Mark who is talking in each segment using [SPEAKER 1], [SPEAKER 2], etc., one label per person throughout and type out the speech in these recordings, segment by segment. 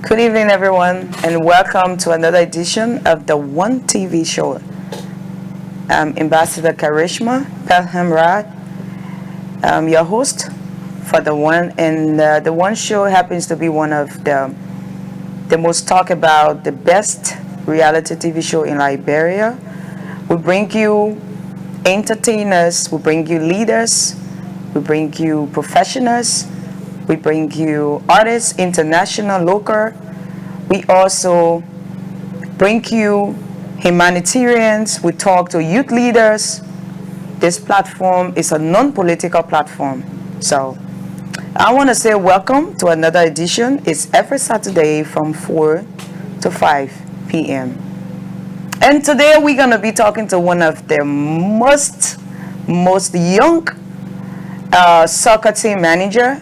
[SPEAKER 1] Good evening, everyone, and welcome to another edition of the One TV Show. I'm Ambassador Karishma Pelham Raad. I'm your host for the One, and the One Show happens to be one of the most talked about, the best reality TV show in Liberia. We bring you entertainers, we bring you leaders, we bring you professionals, we bring you artists, international, local. We also bring you humanitarians. We talk to youth leaders. This platform is a non-political platform. So I want to say welcome to another edition. It's every Saturday from 4 to 5 p.m. And today we're going to be talking to one of the most young soccer team manager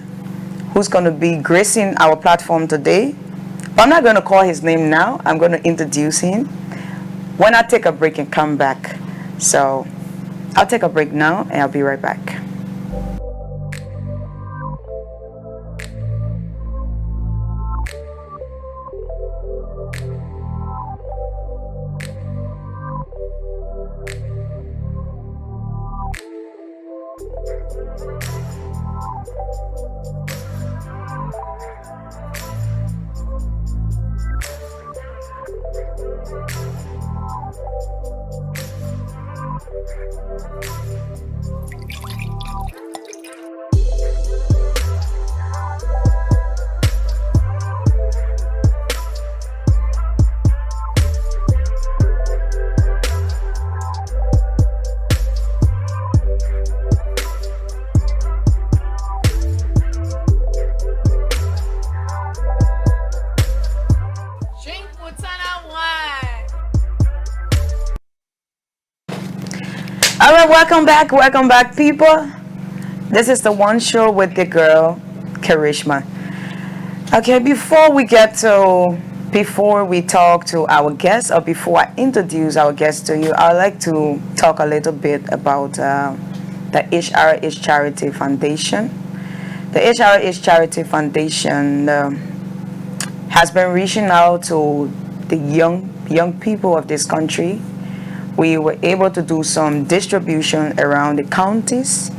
[SPEAKER 1] who's going to be gracing our platform today. But I'm not going to call his name now. I'm going to introduce him when I take a break and come back. So I'll take a break now and I'll be right back. All right, welcome back, people. This is the One Show with the girl, Karishma. Okay, before we talk to our guests, or before I introduce our guests to you, I'd like to talk a little bit about the HRH Charity Foundation. The HRH Charity Foundation has been reaching out to the young people of this country. We were able to do some distribution around the counties.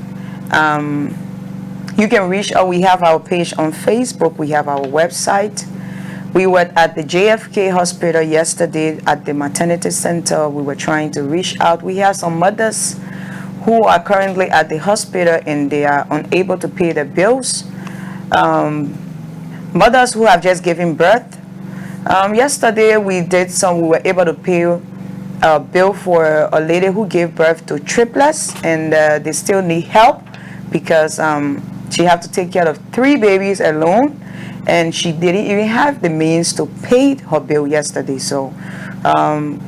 [SPEAKER 1] You can reach out. We have our page on Facebook. We have our website. We were at the JFK hospital yesterday at the maternity center. We were trying to reach out. We have some mothers who are currently at the hospital and they are unable to pay their bills. Mothers who have just given birth. Yesterday we were able to pay a bill for a lady who gave birth to triplets, and they still need help because she had to take care of 3 babies alone, and she didn't even have the means to pay her bill yesterday. So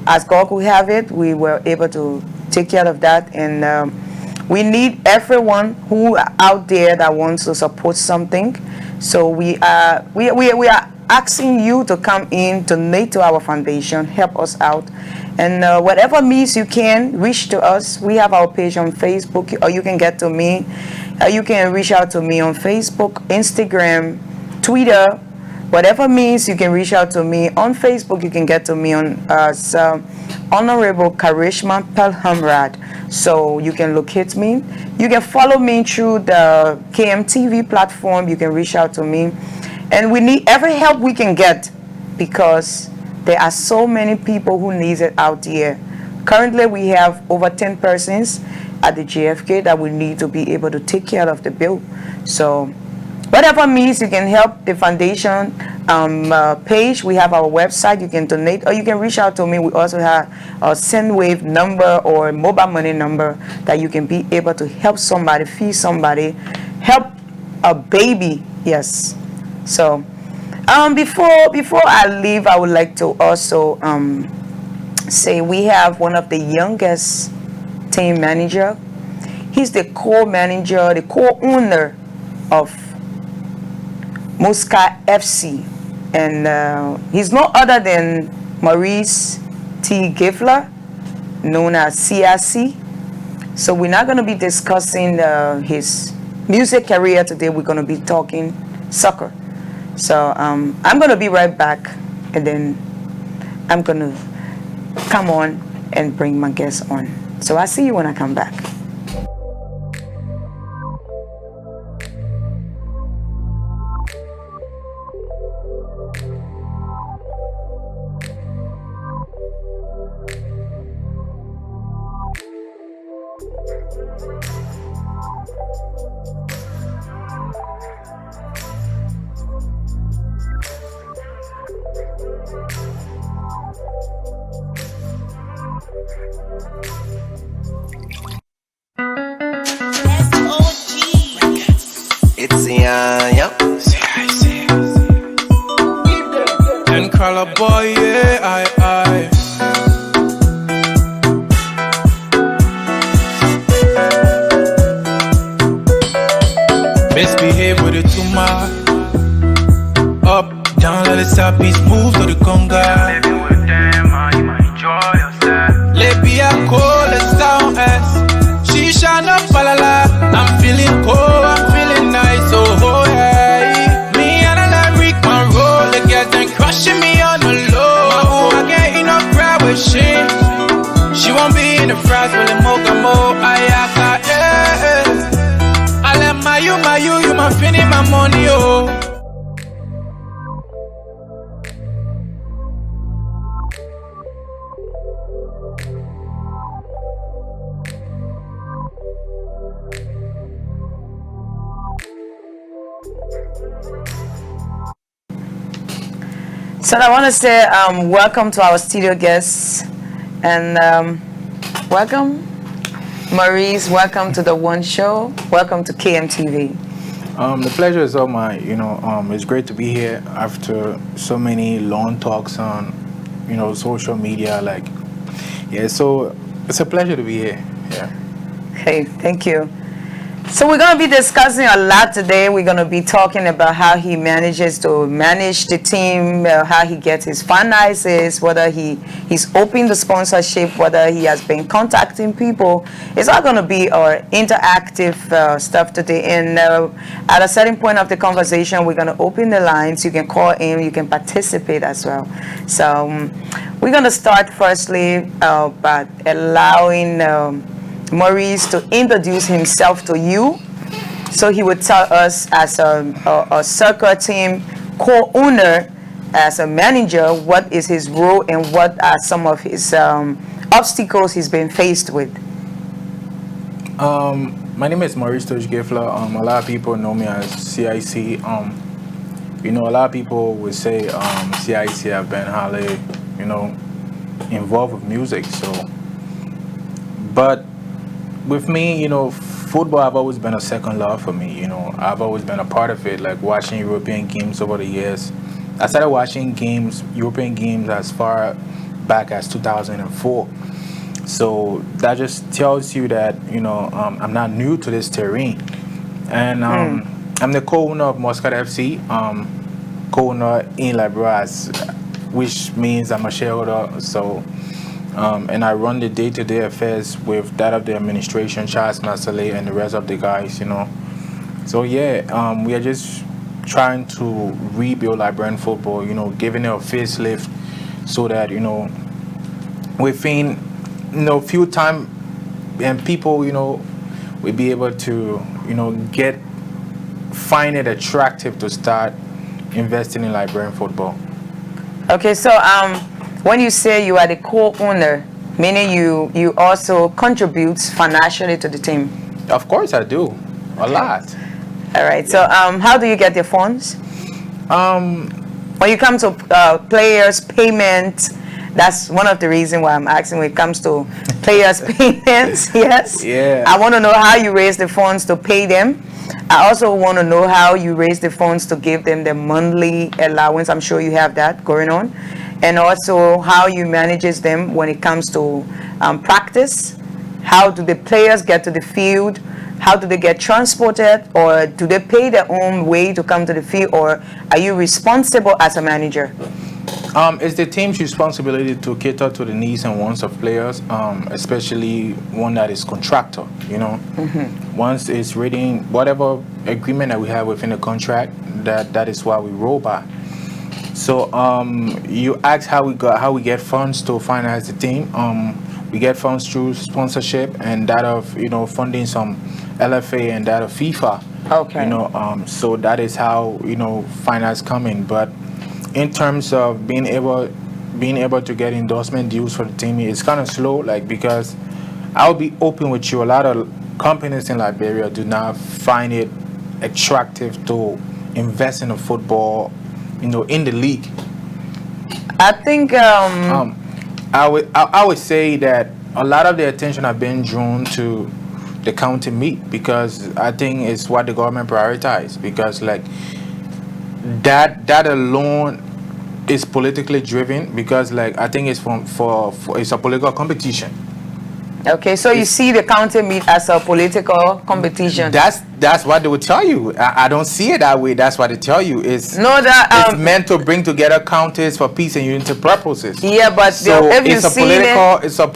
[SPEAKER 1] as God could have it, we were able to take care of that, and we need everyone who out there that wants to support something. So we are asking you to come in, donate to our foundation, help us out, and whatever means you can, reach to us. We have our page on Facebook, or you can get to me. You can reach out to me on Facebook, Instagram, Twitter, whatever means you can reach out to me. On Facebook, you can get to me on Honorable Karishma Pelham Raad. So you can locate me. You can follow me through the KMTV platform. You can reach out to me. And we need every help we can get, because there are so many people who need it out here. Currently, we have over 10 persons at the JFK that we need to be able to take care of the bill. So whatever means you can help the foundation page. We have our website. You can donate, or you can reach out to me. We also have a SendWave number or a mobile money number that you can be able to help somebody, feed somebody, help a baby. Yes. So before I leave, I would like to also say we have one of the youngest team manager. He's the co-manager, the co-owner of Muscat FC, and he's no other than Maurice Tosh Gayflor, known as CIC. So we're not going to be discussing his music career today. We're going to be talking soccer. So I'm going to be right back, and then I'm going to come on and bring my guests on. So I'll see you when I come back.
[SPEAKER 2] It's yeah. CIC.
[SPEAKER 3] And call a boy, yeah, I. Misbehave with it too much. Up, down, let the top piece move to the conga.
[SPEAKER 4] Living with them, you might enjoy yourself.
[SPEAKER 3] Let be a call, let's sound S. She shine up, falala. I'm feeling cold, I'm feeling nice, oh yeah. Me and I like Rick my roll, the girls then crushing me on the low. I get enough pride with she won't be in the fries with the mocha mo. I let my you my finish my money, oh.
[SPEAKER 1] So I want to say welcome to our studio guests, and welcome Maurice, welcome to the One Show, welcome to KMTV.
[SPEAKER 3] The pleasure is all mine. It's great to be here after so many long talks on, social media. So it's a pleasure to be here. Yeah.
[SPEAKER 1] Okay, thank you. So we're going to be discussing a lot today. We're going to be talking about how he manages to manage the team, how he gets his finances, whether he's opened the sponsorship, whether he has been contacting people. It's all going to be our interactive stuff today. And at a certain point of the conversation, we're going to open the lines. You can call in, you can participate as well. So we're going to start firstly by allowing Maurice to introduce himself to you. So he would tell us, as a soccer team co-owner, as a manager, what is his role and what are some of his obstacles he's been faced with.
[SPEAKER 3] My name is Maurice Tosh Gayflor. A lot of people know me as CIC. A lot of people would say CIC have been highly, involved with music. But with me, football have always been a second love for me. I've always been a part of it, like watching European games over the years. I started watching European games as far back as 2004. So that just tells you that, I'm not new to this terrain. And
[SPEAKER 5] I'm the co-owner of Muscat FC, co-owner in Liberia, which means I'm a shareholder. So, and I run the day-to-day affairs with that of the administration, Charles Nasale, and the rest of the guys, you know. So yeah, we are just trying to rebuild Liberian football, you know, giving it a facelift so that, you know, within, you know, few time and people, you know, will be able to, you know, find it attractive to start investing in Liberian football.
[SPEAKER 1] Okay, so when you say you are the co-owner, meaning you also contribute financially to the team?
[SPEAKER 5] Of course I do, a lot.
[SPEAKER 1] All right, so how do you get your funds? When you come to players' payment, that's one of the reasons why I'm asking when it comes to players' payments, yes?
[SPEAKER 5] Yeah.
[SPEAKER 1] I want to know how you raise the funds to pay them. I also want to know how you raise the funds to give them the monthly allowance. I'm sure you have that going on. And also how you manages them when it comes to practice. How do the players get to the field? How do they get transported, or do they pay their own way to come to the field, or are you responsible as a manager?
[SPEAKER 5] It's the team's responsibility to cater to the needs and wants of players, especially one that is contractor, you know. Once it's reading whatever agreement that we have within the contract, that is what we roll by. So you ask how we get funds to finance the team. We get funds through sponsorship and that of, you know, funding some LFA and that of FIFA.
[SPEAKER 1] Okay.
[SPEAKER 5] You know, so that is how, you know, finance come in. But in terms of being able to get endorsement deals for the team, it's kind of slow, like, because I'll be open with you, a lot of companies in Liberia do not find it attractive to invest in a football, you know, in the league.
[SPEAKER 1] I think
[SPEAKER 5] I would say that a lot of the attention have been drawn to the county meet, because I think it's what the government prioritized, because like that alone is politically driven, because like I think it's for it's a political competition.
[SPEAKER 1] Okay, so you see the county meet as a political competition.
[SPEAKER 5] That's what they would tell you. I don't see it that way. That's what they tell you. It's it's meant to bring together counties for peace and unity purposes.
[SPEAKER 1] Yeah, but
[SPEAKER 5] so
[SPEAKER 1] if you
[SPEAKER 5] it's a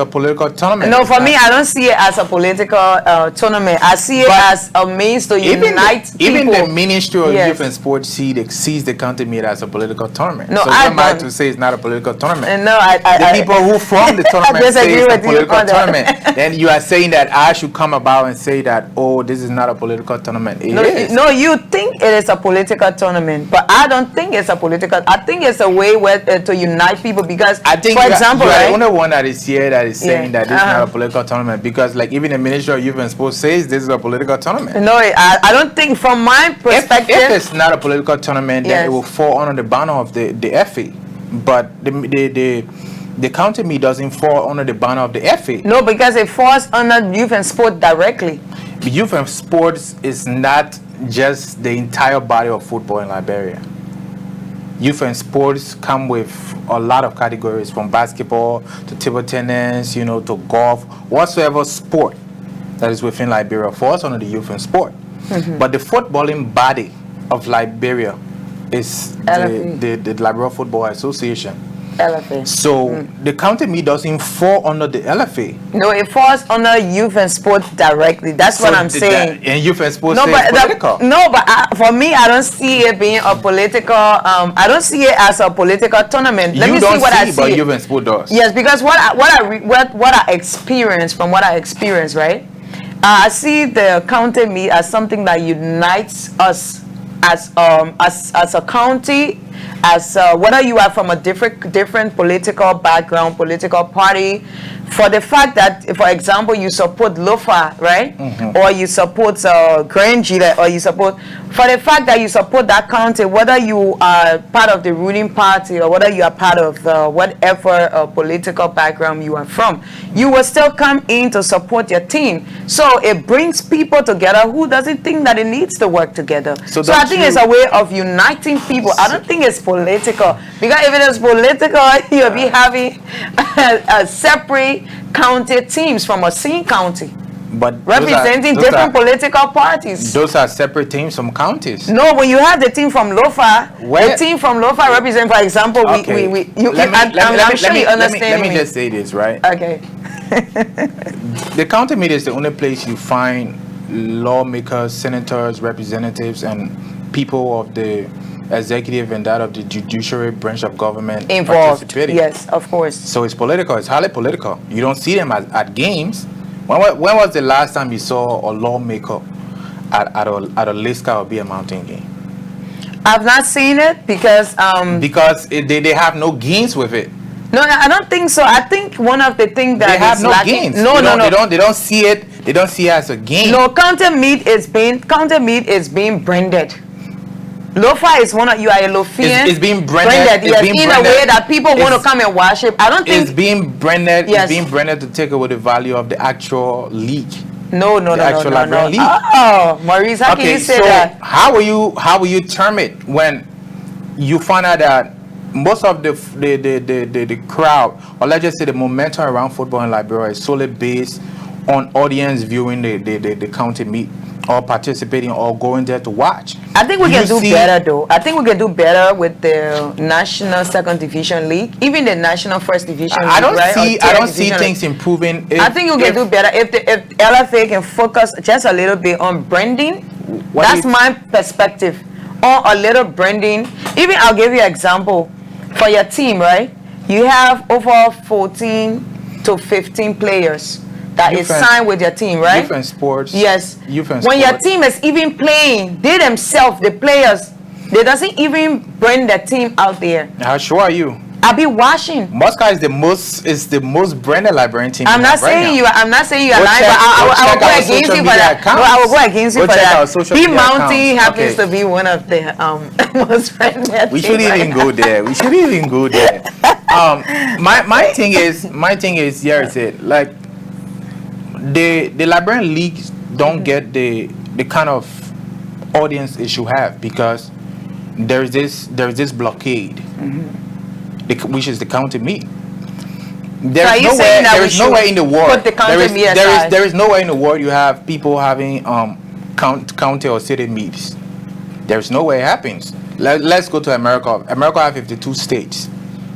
[SPEAKER 5] political tournament.
[SPEAKER 1] No, for me, I don't see it as a political tournament. I see it as a means to unite people.
[SPEAKER 5] Even the Ministry of
[SPEAKER 1] Yes.
[SPEAKER 5] Youth and Sports sees the county meet as a political tournament.
[SPEAKER 1] No,
[SPEAKER 5] so
[SPEAKER 1] I
[SPEAKER 5] what am I
[SPEAKER 1] don't.
[SPEAKER 5] to say it's not a political tournament?
[SPEAKER 1] No,
[SPEAKER 5] the people who form the tournament say
[SPEAKER 1] disagree
[SPEAKER 5] it's a
[SPEAKER 1] with you
[SPEAKER 5] political
[SPEAKER 1] on that.
[SPEAKER 5] tournament. Then you are saying that I should come about and say that, oh, this is not a political tournament. It is.
[SPEAKER 1] No, you think it is a political tournament, but I don't think it's a political. I think it's a way where to unite people, because,
[SPEAKER 5] I think
[SPEAKER 1] for example,
[SPEAKER 5] you are
[SPEAKER 1] right?
[SPEAKER 5] the only one that is here that is saying that this is
[SPEAKER 1] Uh-huh.
[SPEAKER 5] not a political tournament, because like even the Ministry of Youth and Sports says this is a political tournament.
[SPEAKER 1] No, I don't think, from my perspective.
[SPEAKER 5] If it's not a political tournament, then
[SPEAKER 1] Yes.
[SPEAKER 5] it will fall under the banner of the FA. But the county meet doesn't fall under the banner of the FA.
[SPEAKER 1] No, because it falls under youth and sport directly.
[SPEAKER 5] Youth and sports is not just the entire body of football in Liberia. Youth and sports come with a lot of categories, from basketball to table tennis, you know, to golf, whatsoever sport that is within Liberia falls under the youth and sport. But the footballing body of Liberia is the Liberia Football Association.
[SPEAKER 1] LFA.
[SPEAKER 5] So the county meet doesn't fall under the LFA.
[SPEAKER 1] No, it falls under youth and sport directly. That's what I'm saying.
[SPEAKER 5] And youth and sports
[SPEAKER 1] No,
[SPEAKER 5] say
[SPEAKER 1] but
[SPEAKER 5] it's political.
[SPEAKER 1] for me, I don't see it being a political. I don't see it as a political tournament. Let
[SPEAKER 5] you
[SPEAKER 1] me
[SPEAKER 5] don't
[SPEAKER 1] see what I see.
[SPEAKER 5] but youth and sport does.
[SPEAKER 1] Yes, because what I experience, from what I experience, right? I see the county meet as something that unites us as a county, as whether you are from a different political background, political party, for the fact that, for example, you support Lofa, right? Or you support Grange, or you support, for the fact that you support that county, whether you are part of the ruling party or whether you are part of whatever political background you are from, you will still come in to support your team. So it brings people together who doesn't think that it needs to work together. So I think it's a way of uniting people. I don't think it's political, because if it is political, you'll be having a separate county teams from a same county.
[SPEAKER 5] But
[SPEAKER 1] representing different political parties.
[SPEAKER 5] Those are separate teams from counties.
[SPEAKER 1] No, when you have the team from Lofa,
[SPEAKER 5] Where?
[SPEAKER 1] the team from Lofa represent, for example, I'm sure you understand
[SPEAKER 5] Let me just say this, right?
[SPEAKER 1] Okay.
[SPEAKER 5] The county meet is the only place you find lawmakers, senators, representatives, and people of the executive and that of the judiciary branch of government
[SPEAKER 1] Involved.
[SPEAKER 5] participating.
[SPEAKER 1] Yes, of course.
[SPEAKER 5] So it's political. It's highly political. You don't see them at games. When was the last time you saw a lawmaker at a Liska or Beer Mountain game?
[SPEAKER 1] I've not seen it because
[SPEAKER 5] they have no gains with it.
[SPEAKER 1] No, I don't think so. I think one of the things that
[SPEAKER 5] They have
[SPEAKER 1] is
[SPEAKER 5] no
[SPEAKER 1] lacking.
[SPEAKER 5] gains.
[SPEAKER 1] No.
[SPEAKER 5] They don't see it. They don't see it as a game.
[SPEAKER 1] No, counter meat is being branded. Lofa is one of you are a Lofian.
[SPEAKER 5] It's being branded.
[SPEAKER 1] Yes, in a way that people want to come and worship. I don't think
[SPEAKER 5] it's being branded.
[SPEAKER 1] Yes.
[SPEAKER 5] It's being branded to take away the value of the actual league.
[SPEAKER 1] No.
[SPEAKER 5] League.
[SPEAKER 1] Oh, Maurice, how can you say that?
[SPEAKER 5] How will you term it when you find out that most of the crowd, or let's just say the momentum around football in Liberia, is solely based on audience viewing the county meet or participating or going there to watch?
[SPEAKER 1] I think we can do better though. I think we can do better with the National Second Division League, even the National First Division League.
[SPEAKER 5] I don't see things improving.
[SPEAKER 1] I think we can do better if LFA can focus just a little bit on branding. That's my perspective. Or a little branding. Even I'll give you an example. For your team, right? You have over 14 to 15 players that is signed with your team, right?
[SPEAKER 5] Different sports.
[SPEAKER 1] Yes.
[SPEAKER 5] When
[SPEAKER 1] your team is even playing, they themselves, the players, they doesn't even bring the team out there.
[SPEAKER 5] How sure are you?
[SPEAKER 1] I'll be watching.
[SPEAKER 5] Muscat is the most branded Liberian team.
[SPEAKER 1] I'm not saying you are lying, but I will go against you for that. No, I will go against you for that. Be Mountain happens to be one of the most branded.
[SPEAKER 5] We shouldn't even go there. My thing is here is it like the Liberian leagues don't get the kind of audience it should have because there is this blockade. Which is the county meet. There is nowhere in the world. There is nowhere in the world you have people having county or city meets. There's no way it happens. Let's go to America. America have 52 states.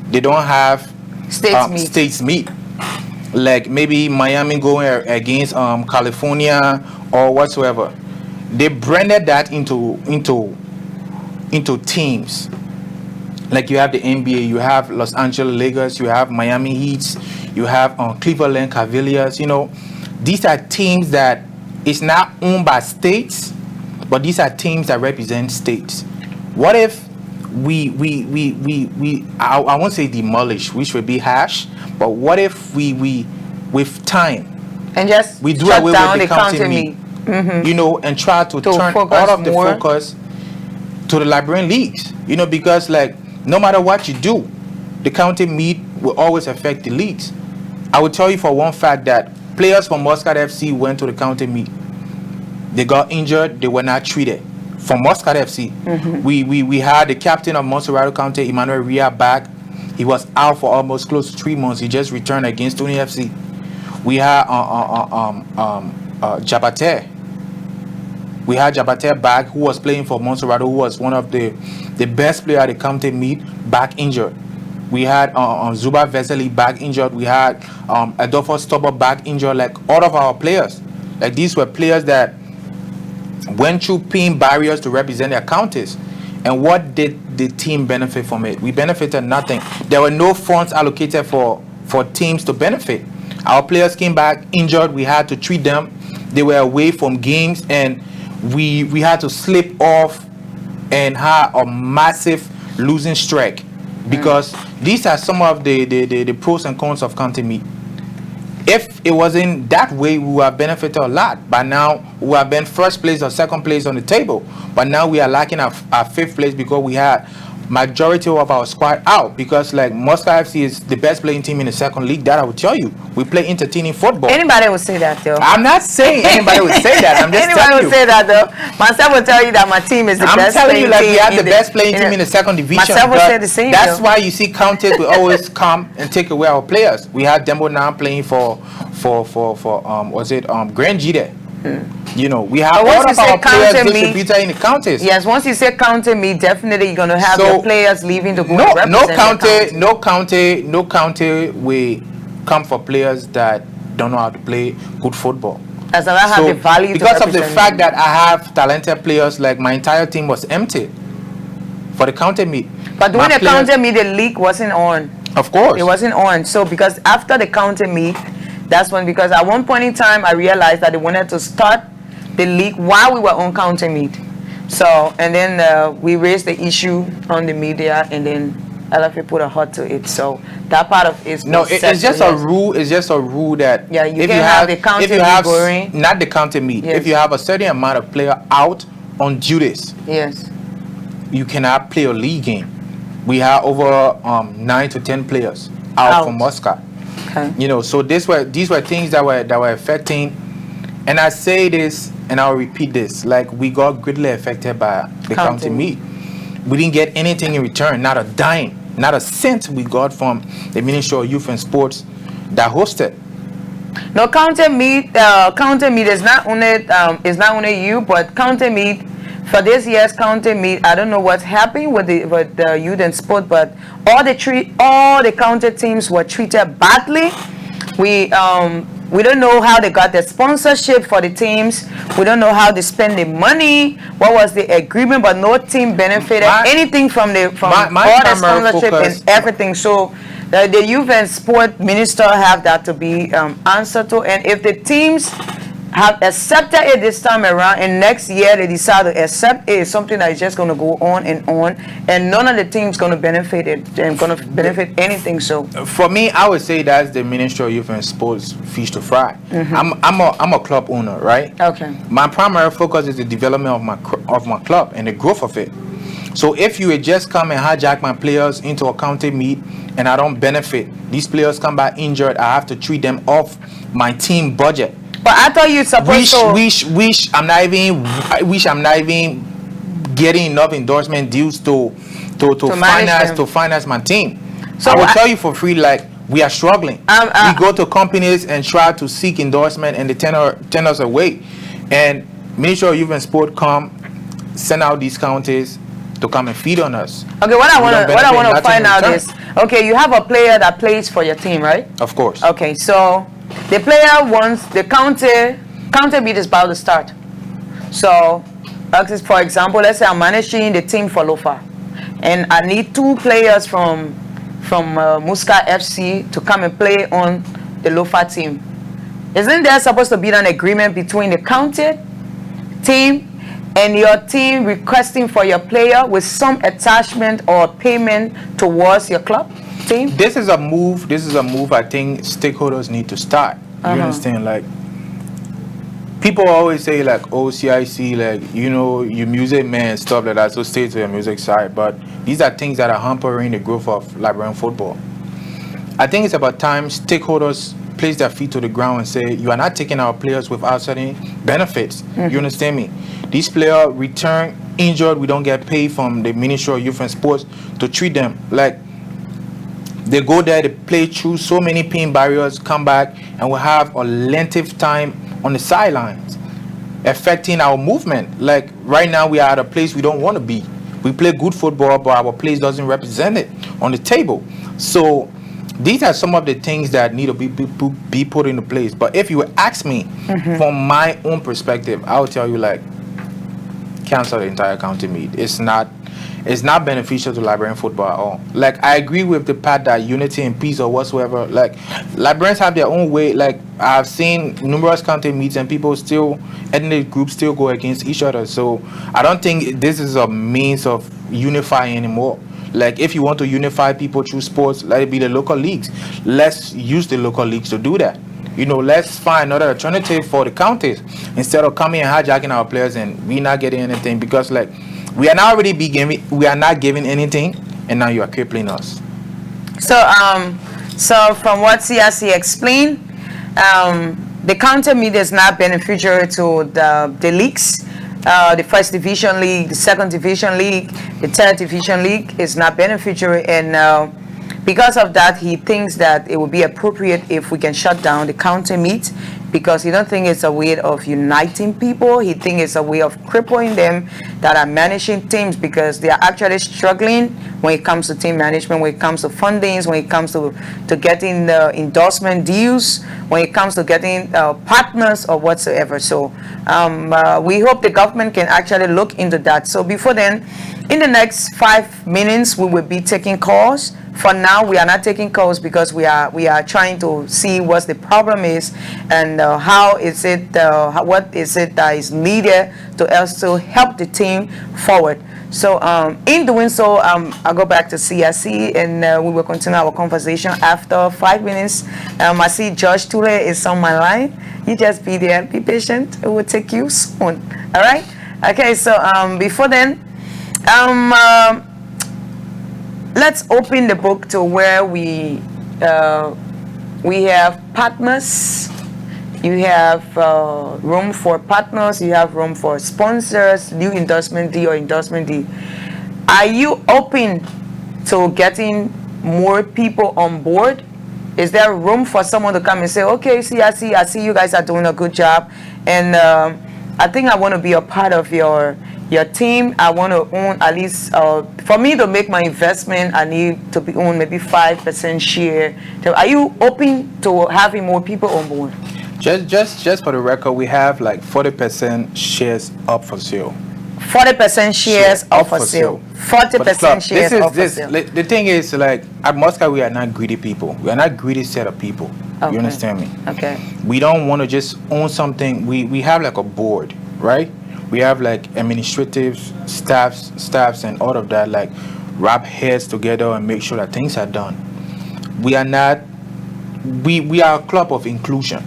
[SPEAKER 5] They don't have states meet. Like maybe Miami going against California or whatsoever. They branded that into teams. Like you have the NBA, you have Los Angeles Lakers, you have Miami Heats, you have Cleveland Cavaliers. You know, these are teams that is not owned by states, but these are teams that represent states. What if I won't say demolish, which would be harsh, but what if we with time
[SPEAKER 1] and just
[SPEAKER 5] we do away with the county meet, you know, and try to turn all of the focus to the Liberian leagues, you know, because like no matter what you do, the county meet will always affect the leagues. I will tell you for one fact that players from Muscat FC went to the county meet. They got injured. They were not treated. From Muscat FC, we had the captain of Montserrat County, Emmanuel Ria, back. He was out for almost close to 3 months. He just returned against Tony FC. We had Jabate. We had Jabate back, who was playing for Montserrat, who was one of the best player at the county meet, back injured. We had Zuba Vesely back injured. We had Adolfo Stobber back injured. Like all of our players, like these were players that went through pin barriers to represent their counties. And what did the team benefit from it? We benefited nothing. There were no funds allocated for teams to benefit. Our players came back injured. We had to treat them. They were away from games, and we had to slip off and have a massive losing streak because these are some of the pros and cons of county meet. If it wasn't that way, we would have benefited a lot. By now, we would have been first place or second place on the table. But now we are lacking our fifth place because we had majority of our squad out because like Muscat FC is the best playing team in the second league. That I will tell you. We play entertaining football.
[SPEAKER 1] Anybody would say that though.
[SPEAKER 5] I'm not saying anybody would say that. I'm just
[SPEAKER 1] Anybody
[SPEAKER 5] telling
[SPEAKER 1] would
[SPEAKER 5] you.
[SPEAKER 1] say that though. Myself will tell you that my team is the
[SPEAKER 5] I'm
[SPEAKER 1] best
[SPEAKER 5] telling you,
[SPEAKER 1] playing
[SPEAKER 5] like
[SPEAKER 1] team
[SPEAKER 5] we have
[SPEAKER 1] in
[SPEAKER 5] the best playing team in the second division.
[SPEAKER 1] Myself will
[SPEAKER 5] but
[SPEAKER 1] say the same.
[SPEAKER 5] That's
[SPEAKER 1] though.
[SPEAKER 5] why you see counties will always come and take away our players. We had Dembo now playing for Grand G there. You know, we have
[SPEAKER 1] But
[SPEAKER 5] all
[SPEAKER 1] once
[SPEAKER 5] of
[SPEAKER 1] you say
[SPEAKER 5] our players
[SPEAKER 1] counter me-
[SPEAKER 5] distributed in the counties.
[SPEAKER 1] Yes, once you say counter me, definitely you're gonna have
[SPEAKER 5] So,
[SPEAKER 1] your players leaving to go
[SPEAKER 5] No,
[SPEAKER 1] and
[SPEAKER 5] no
[SPEAKER 1] represent the
[SPEAKER 5] county, no county. We come for players that don't know how to play good football.
[SPEAKER 1] As long as I have
[SPEAKER 5] So,
[SPEAKER 1] the value to
[SPEAKER 5] because of the
[SPEAKER 1] represent
[SPEAKER 5] fact
[SPEAKER 1] them.
[SPEAKER 5] that I have talented players, like my entire team was empty for the county meet.
[SPEAKER 1] But
[SPEAKER 5] My
[SPEAKER 1] when the
[SPEAKER 5] players-
[SPEAKER 1] counter meet, the league wasn't on.
[SPEAKER 5] of course,
[SPEAKER 1] It wasn't on. So because after the counter meet, that's when, because at one point in time I realized that they wanted to start the league while we were on counter meet. So and then we raised the issue on the media, and then other people put a heart to it. So that part of it.
[SPEAKER 5] No, it's just a rule. It's just a rule that
[SPEAKER 1] Yeah, you
[SPEAKER 5] if
[SPEAKER 1] can't
[SPEAKER 5] you
[SPEAKER 1] have the county
[SPEAKER 5] if you
[SPEAKER 1] meet
[SPEAKER 5] have
[SPEAKER 1] going.
[SPEAKER 5] not the county meet,
[SPEAKER 1] Yes.
[SPEAKER 5] if you have a certain amount of player out on duties,
[SPEAKER 1] Yes.
[SPEAKER 5] you cannot play a league game. We have over 9 to 10 players out from Muscat.
[SPEAKER 1] Okay.
[SPEAKER 5] You know, so these were things that were affecting. And I say this, and I'll repeat this: like we got greatly affected by the county meet. We didn't get anything in return, not a dime, not a cent we got from the Ministry of Youth and Sports that hosted.
[SPEAKER 1] No, counter meet is not only you, but counter meet for this year's counter meet. I don't know what's happening with the youth and sport, but all the counter teams were treated badly. We don't know how they got the sponsorship for the teams. We don't know how they spend the money. What was the agreement? But no team benefited anything from
[SPEAKER 5] my
[SPEAKER 1] all the
[SPEAKER 5] primary
[SPEAKER 1] sponsorship
[SPEAKER 5] focus-
[SPEAKER 1] and everything. So the youth and sport minister have that to be answered to. And if the teams have accepted it this time around, and next year they decide to accept it, it's something that is just going to go on, and none of the teams going to benefit it and going to benefit anything. So
[SPEAKER 5] For me, I would say that's the Ministry of Youth and Sports fish to fry. I'm a club owner, right?
[SPEAKER 1] okay,
[SPEAKER 5] My primary focus is the development of my club and the growth of it. So if you would just come and hijack my players into a county meet and I don't benefit, these players come back injured, I have to treat them off my team budget.
[SPEAKER 1] but I thought you supposed to.
[SPEAKER 5] Wish I'm not even getting enough endorsement deals to
[SPEAKER 1] manage them.
[SPEAKER 5] finance my team.
[SPEAKER 1] So
[SPEAKER 5] I will
[SPEAKER 1] I-
[SPEAKER 5] tell you for free, like we are struggling. We go to companies and try to seek endorsement, and they turn us away. And Ministry of Youth and Sport come send out these counties to come and feed on us.
[SPEAKER 1] Okay, what I
[SPEAKER 5] We don't
[SPEAKER 1] want to
[SPEAKER 5] benefit
[SPEAKER 1] find
[SPEAKER 5] nothing
[SPEAKER 1] out
[SPEAKER 5] in
[SPEAKER 1] is, okay, you have a player that plays for your team, right?
[SPEAKER 5] Of course.
[SPEAKER 1] Okay, so the player wants the counter beat is about to start. So, for example, let's say I'm managing the team for Lofa, and I need 2 players from Muscat FC to come and play on the Lofa team. Isn't there supposed to be an agreement between the county team and your team requesting for your player with some attachment or payment towards your club team?
[SPEAKER 5] This is a move I think stakeholders need to start. You understand? Like people always say like, oh, CIC, like, you know, you music man, stuff like that, so stay to your music side. But these are things that are hampering the growth of Liberian football. I think it's about time stakeholders place their feet to the ground and say, you are not taking our players without certain benefits. You understand me? These players return injured, we don't get paid from the Ministry of Youth and Sports to treat them. Like, they go there, they play through so many pain barriers, come back, and we have a lengthy time on the sidelines, affecting our movement. Like, right now, we are at a place we don't want to be. We play good football, but our place doesn't represent it on the table. So, these are some of the things that need to be put into place. But if you ask me, from my own perspective, I will tell you, like, cancel the entire county meet. It's not beneficial to Liberian football at all. Like, I agree with the part that unity and peace or whatsoever. Like, Liberians have their own way. Like, I've seen numerous county meets and people still, ethnic groups still go against each other. So I don't think this is a means of unifying anymore. Like, if you want to unify people through sports, let it be the local leagues. Let's use the local leagues to do that. You know, let's find another alternative for the counties instead of coming and hijacking our players and we not getting anything. Because, like, We are not already be giving. We are not giving anything, and now you are crippling us.
[SPEAKER 1] So from what CIC explained, the counter media is not beneficial to the leagues. The first division league, the second division league, the third division league is not beneficial, and because of that, he thinks that it would be appropriate if we can shut down the counter meet, because he don't think it's a way of uniting people. He thinks it's a way of crippling them that are managing teams, because they are actually struggling when it comes to team management, when it comes to fundings, when it comes to getting endorsement deals, when it comes to getting partners or whatsoever. So we hope the government can actually look into that. So before then, in the next 5 minutes, we will be taking calls. For now, we are not taking calls because we are trying to see what the problem is, and how is it, what is it that is needed to also help the team forward. So in doing so, I'll go back to CIC, and we will continue our conversation after 5 minutes. I see George Tule is on my line. You just be there, be patient. It will take you soon. All right? Okay, so before then, let's open the book to where we have partners. You have room for partners. You have room for sponsors, new endorsement deal or endorsement deal. Are you open to getting more people on board? Is there room for someone to come and say, okay, I see you guys are doing a good job, and I think I want to be a part of your team. I want to own at least, for me to make my investment, I need to be own maybe 5% share. So are you open to having more people on board?
[SPEAKER 5] Just for the record, we have like 40% shares up for sale.
[SPEAKER 1] 40% shares up for sale. 40% shares up for sale.
[SPEAKER 5] The thing is, like, at Muscat, we are not greedy people. We are not greedy set of people.
[SPEAKER 1] Okay.
[SPEAKER 5] You understand me?
[SPEAKER 1] Okay.
[SPEAKER 5] We don't want to just own something. We have like a board, right? We have like administrative staffs and all of that, like wrap heads together and make sure that things are done. We are not. We are a club of inclusion.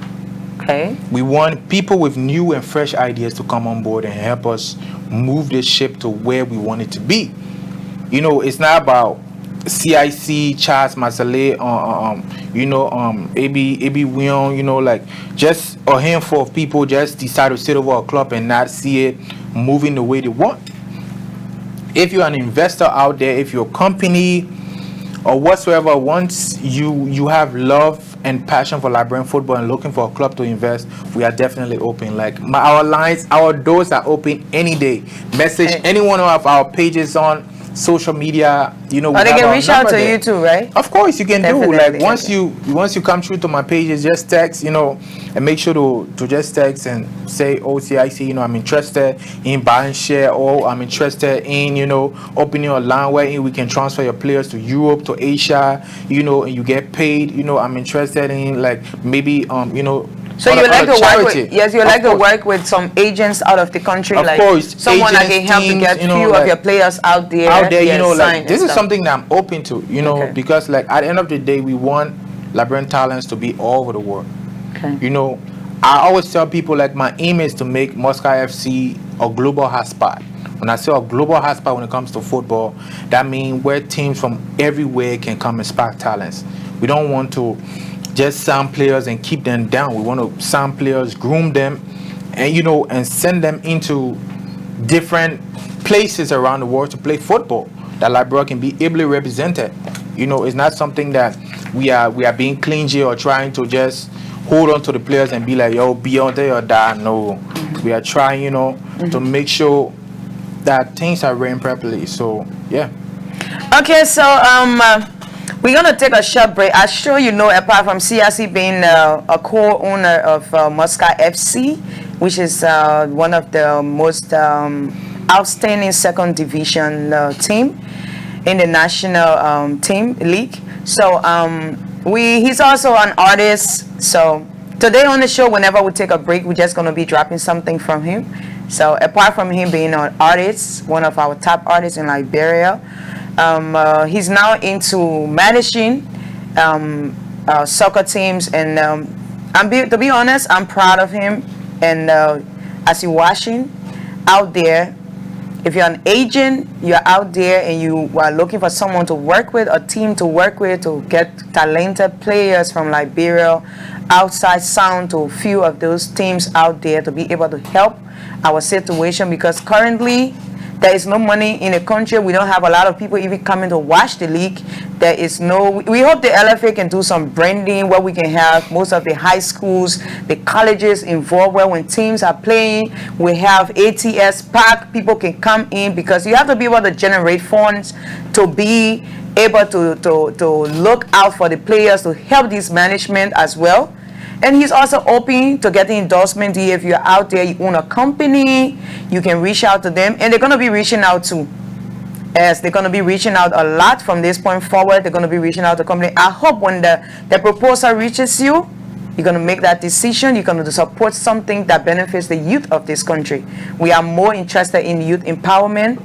[SPEAKER 1] Okay.
[SPEAKER 5] We want people with new and fresh ideas to come on board and help us move this ship to where we want it to be. You know, it's not about CIC, Charles Masale, AB Wion, you know, like just a handful of people just decide to sit over a club and not see it moving the way they want. If you're an investor out there, if you're a company or whatsoever, once you have love and passion for Liberian football and looking for a club to invest, we are definitely open. Like our lines, our doors are open any day. Message any one of our pages on social media, you know.
[SPEAKER 1] Or they can reach out to you too, right?
[SPEAKER 5] Of course, you can
[SPEAKER 1] Definitely.
[SPEAKER 5] do. Like once you come through to my pages, just text, you know, and make sure to just text and say, oh, CIC, you know, I'm interested in buying share, or I'm interested in, you know, opening a line where we can transfer your players to Europe, to Asia, you know, and you get paid. You know, I'm interested in like maybe you know.
[SPEAKER 1] So you would like to work with, yes, you would like to work with some agents out of the country,
[SPEAKER 5] of
[SPEAKER 1] like
[SPEAKER 5] course,
[SPEAKER 1] someone that can help to get few of your players out there.
[SPEAKER 5] You know, like this is something that I'm open to, you know, because like at the end of the day, we want Liberian talents to be all over the world.
[SPEAKER 1] Okay.
[SPEAKER 5] You know, I always tell people like my aim is to make Muscat FC a global hotspot. When I say a global hotspot when it comes to football, that means where teams from everywhere can come and spark talents. We don't want to just sign players and keep them down. We want to sign players, groom them, and you know, and send them into different places around the world to play football that Liberia can be ably represented. You know, it's not something that we are being clingy or trying to just hold on to the players and be like, yo, be on there or die. No, we are trying, you know, to make sure that things are ran properly. So yeah.
[SPEAKER 1] Okay, so we're gonna take a short break. I'm sure you know, apart from CIC being a co-owner of Muscat FC, which is one of the most outstanding second division team in the national team league. So he's also an artist. So today on the show, whenever we take a break, we're just gonna be dropping something from him. So apart from him being an artist, one of our top artists in Liberia, he's now into managing soccer teams, and to be honest, I'm proud of him. And as you're watching out there, If you're an agent, you're out there and you are looking for someone to work with, a team to work with, to get talented players from Liberia, outside sound to a few of those teams out there to be able to help our situation, because currently there is no money in the country. We don't have a lot of people even coming to watch the league. There is no, we hope the LFA can do some branding where we can have most of the high schools, the colleges involved, where when teams are playing, we have ATS pack, people can come in, because you have to be able to generate funds to be able to look out for the players, to help this management as well. And he's also open to getting endorsement. If you're out there, you own a company, you can reach out to them, and they're going to be reaching out too. As they're going to be reaching out a lot from this point forward, they're going to be reaching out to the company. I hope when the proposal reaches you, you're going to make that decision. You're going to support something that benefits the youth of this country. We are more interested in youth empowerment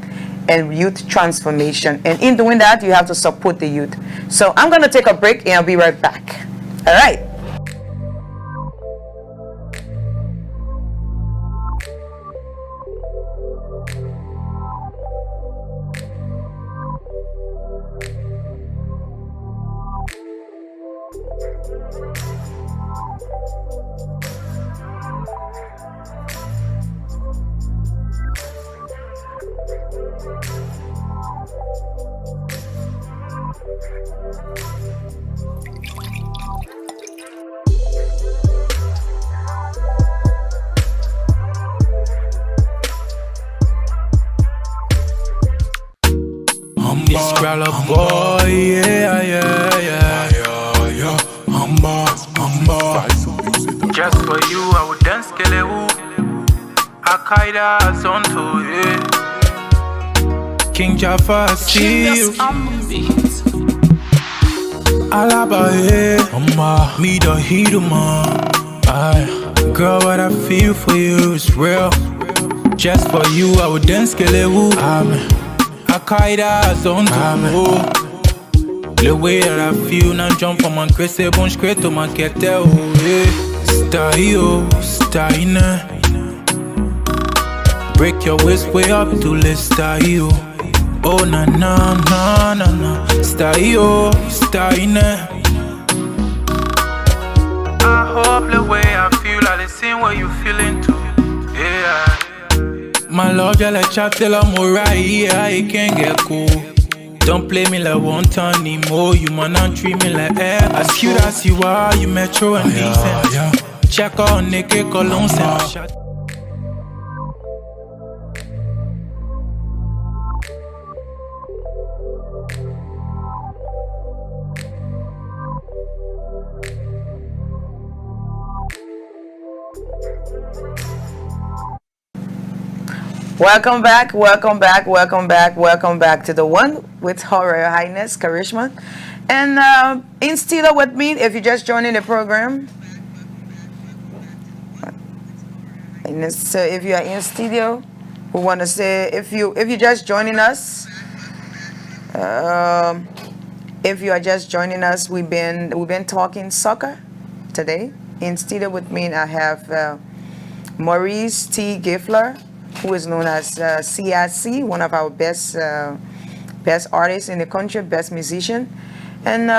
[SPEAKER 1] and youth transformation. And in doing that, you have to support the youth. So I'm going to take a break and I'll be right back. All right.
[SPEAKER 3] This girl a boy, yeah. Just for you, I would dance kelewu. Akaida zonto, yeah. King Jaffa, see you. Alaba, yeah. Me the hero, man. Girl, what I feel for you is real. Just for you, I would dance kelewu. Akaida zonto. The way that I feel now, jump from my crazy bone straight to my kettle, yeah. Style, break your waist way up to let's style. Oh na na na na na, style. I hope the way I feel, I the same way you feeling too, yeah. My love, you like chat till I'm alright, yeah, it can't get cool. Don't play me like one time anymore. You man not treat me like air. As cute as you are, you metro and decent. Check out naked cologne scent.
[SPEAKER 1] Welcome back to the one with Her Royal Highness Karishma. And in studio with me, if you're just joining the program, so if you are in studio, we want to say, if you're just joining us, we've been talking soccer today. In studio with me, I have Maurice T. Gayflor, who is known as CIC, one of our best artists in the country, best musician. And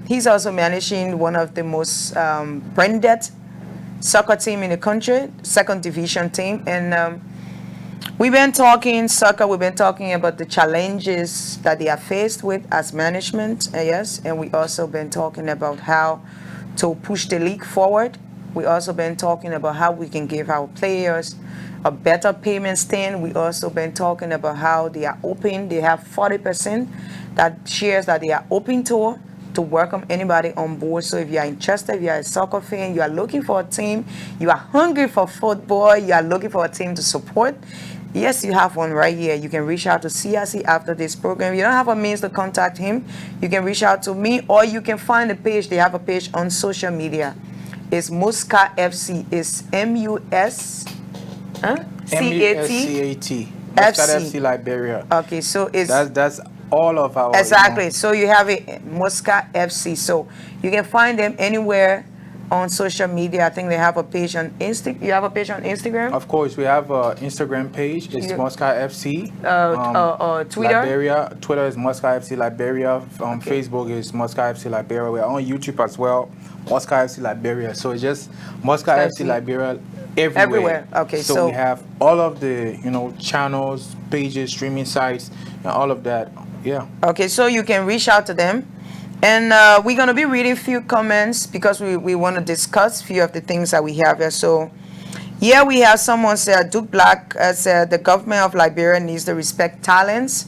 [SPEAKER 1] he's also managing one of the most branded soccer team in the country, second division team. And we've been talking soccer, we've been talking about the challenges that they are faced with as management, yes. And we also been talking about how to push the league forward. We also been talking about how we can give our players a better payment stand. We also been talking about how they are open. They have 40% that shares that they are open to welcome anybody on board. So if you are interested, if you are a soccer fan, you are looking for a team, you are hungry for football, you are looking for a team to support, yes, you have one right here. You can reach out to CIC after this program. If you don't have a means to contact him, you can reach out to me, or you can find a page. They have a page on social media. It's Muscat FC. It's MUSCAT
[SPEAKER 5] Muscat FC-Liberia.
[SPEAKER 1] Okay, so it's
[SPEAKER 5] that's all of our
[SPEAKER 1] exactly. So you have it, Muscat FC. So you can find them anywhere on social media. I think they have a page on Insta. You have a page on Instagram?
[SPEAKER 5] Of course, we have an Instagram page. It's Muscat FC.
[SPEAKER 1] Twitter?
[SPEAKER 5] Liberia. Twitter is Muscat FC Liberia. Facebook is Muscat FC Liberia. We're on YouTube as well. Muscat FC Liberia. So it's just Muscat FC Liberia everywhere.
[SPEAKER 1] Okay,
[SPEAKER 5] so we have all of the channels, pages, streaming sites, and all of that. Yeah.
[SPEAKER 1] Okay, so you can reach out to them. And we're going to be reading a few comments because we want to discuss a few of the things that we have here. So, yeah, we have someone said, Duke Black said, the government of Liberia needs to respect talents.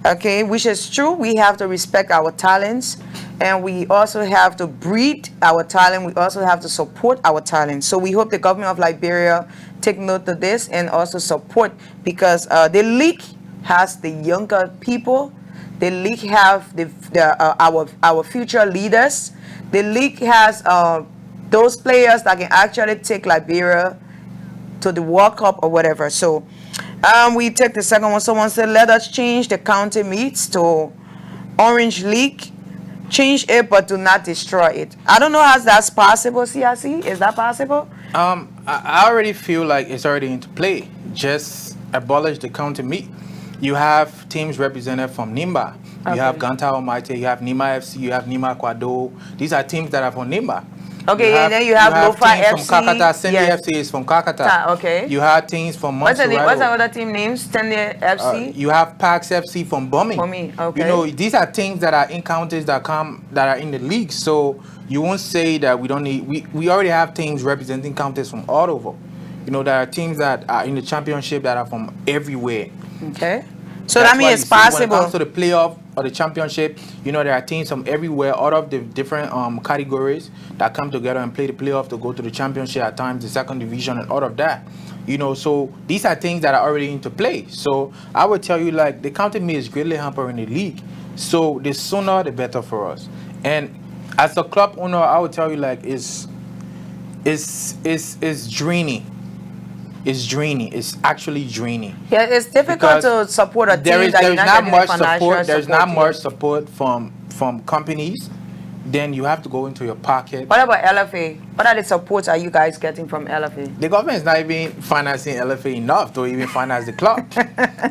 [SPEAKER 1] Okay, which is true. We have to respect our talents. And we also have to breed our talent. We also have to support our talent. So we hope the government of Liberia take note of this and also support, because the league has the younger people. The league have our future leaders. The league has those players that can actually take Liberia to the World Cup or whatever. So we take the second one. Someone said, let us change the county meets to Orange League. Change it, but do not destroy it. I don't know how that's possible, CIC. Is that possible?
[SPEAKER 5] I already feel like it's already into play. Just abolish the county meet. You have teams represented from Nimba. You have Ganta Almighty, you have Nima FC, you have Nima Kwado. These are teams that are from Nimba.
[SPEAKER 1] Okay, and then you have Lofa FC.
[SPEAKER 5] From Kakata. Sendi FC is from Kakata.
[SPEAKER 1] Okay.
[SPEAKER 5] You have teams from
[SPEAKER 1] What's the
[SPEAKER 5] Montserrat.
[SPEAKER 1] other team names? Sendi FC?
[SPEAKER 5] You have Pax FC from Bombing.
[SPEAKER 1] Okay.
[SPEAKER 5] These are teams that are in counties that are in the league. So you won't say that we don't need. We already have teams representing counties from all over. There are teams that are in the championship that are from everywhere.
[SPEAKER 1] Okay. So that means it's possible.
[SPEAKER 5] When it comes to the playoff or the championship, there are teams from everywhere, all of the different categories that come together and play the playoff to go to the championship, at times the second division and all of that. So these are things that are already into play. So I would tell you, like, the county meet is greatly hampering the league. So the sooner the better for us. And as a club owner, I would tell you, like, it's draining. It's draining. It's actually draining.
[SPEAKER 1] Yeah, it's difficult to support a team
[SPEAKER 5] there's
[SPEAKER 1] that
[SPEAKER 5] not much support.
[SPEAKER 1] There's
[SPEAKER 5] not much support from companies. Then you have to go into your pocket.
[SPEAKER 1] What about LFA? What are the supports are you guys getting from LFA?
[SPEAKER 5] The government is not even financing LFA enough to even finance the club.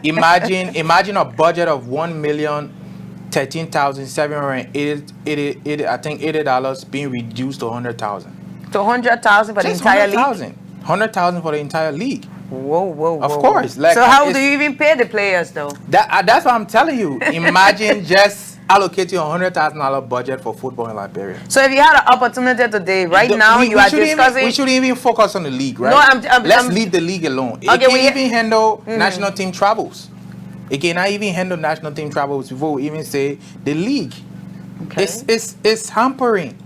[SPEAKER 5] Imagine a budget of $1,013,780. I think $80 being reduced to $100,000.
[SPEAKER 1] To $100,000 for the entire league.
[SPEAKER 5] $100,000 for the entire league.
[SPEAKER 1] Whoa.
[SPEAKER 5] Of course.
[SPEAKER 1] Like, so how do you even pay the players, though?
[SPEAKER 5] That's what I'm telling you. Imagine just allocating $100,000 budget for football in Liberia.
[SPEAKER 1] So if you had an opportunity today, now you are discussing.
[SPEAKER 5] We shouldn't even focus on the league, right?
[SPEAKER 1] No,
[SPEAKER 5] Let's leave the league alone. It can't even handle national team travels. It cannot even handle national team travels before we even say the league. Okay. It's hampering.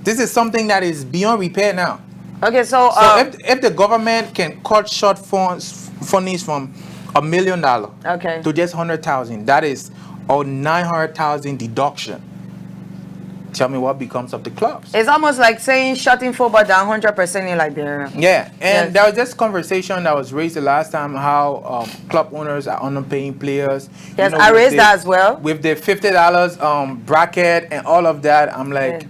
[SPEAKER 5] This is something that is beyond repair now.
[SPEAKER 1] Okay, so
[SPEAKER 5] if the government can cut short fundings from $1 million to just 100,000, that is a 900,000 deduction. Tell me what becomes of the clubs.
[SPEAKER 1] It's almost like saying shutting football down 100% in Liberia.
[SPEAKER 5] Yeah, and there was this conversation that was raised the last time, how club owners are underpaying players.
[SPEAKER 1] Yes, I raised that as well.
[SPEAKER 5] With the $50 bracket and all of that, I'm like.
[SPEAKER 1] Yeah.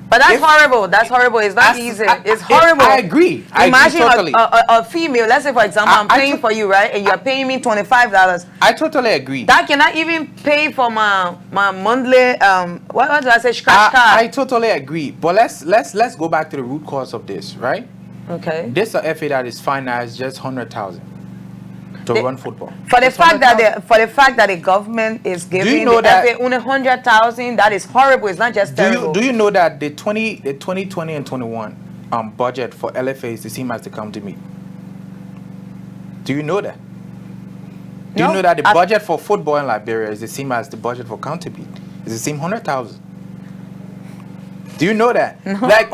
[SPEAKER 1] But that's horrible. That's horrible. It's not easy. It's horrible.
[SPEAKER 5] I agree.
[SPEAKER 1] Imagine
[SPEAKER 5] totally.
[SPEAKER 1] a female. Let's say, for example, I'm paying for you, right? And you're paying me $25.
[SPEAKER 5] I totally agree.
[SPEAKER 1] That cannot even pay for my monthly. What do I say? Scratch card.
[SPEAKER 5] I totally agree. But let's go back to the root cause of this, right?
[SPEAKER 1] Okay.
[SPEAKER 5] This a FA that is financed just 100,000 to run football.
[SPEAKER 1] For the fact that the government is giving the FA only 100,000, that is horrible. It's not just terrible.
[SPEAKER 5] Do you know that the 2020 and 21 budget for LFA is the same as the county meet? Do you know that? Do you know that the budget for football in Liberia is the same as the budget for county meet? It's the same 100,000. Do you know that?
[SPEAKER 1] No.
[SPEAKER 5] Like,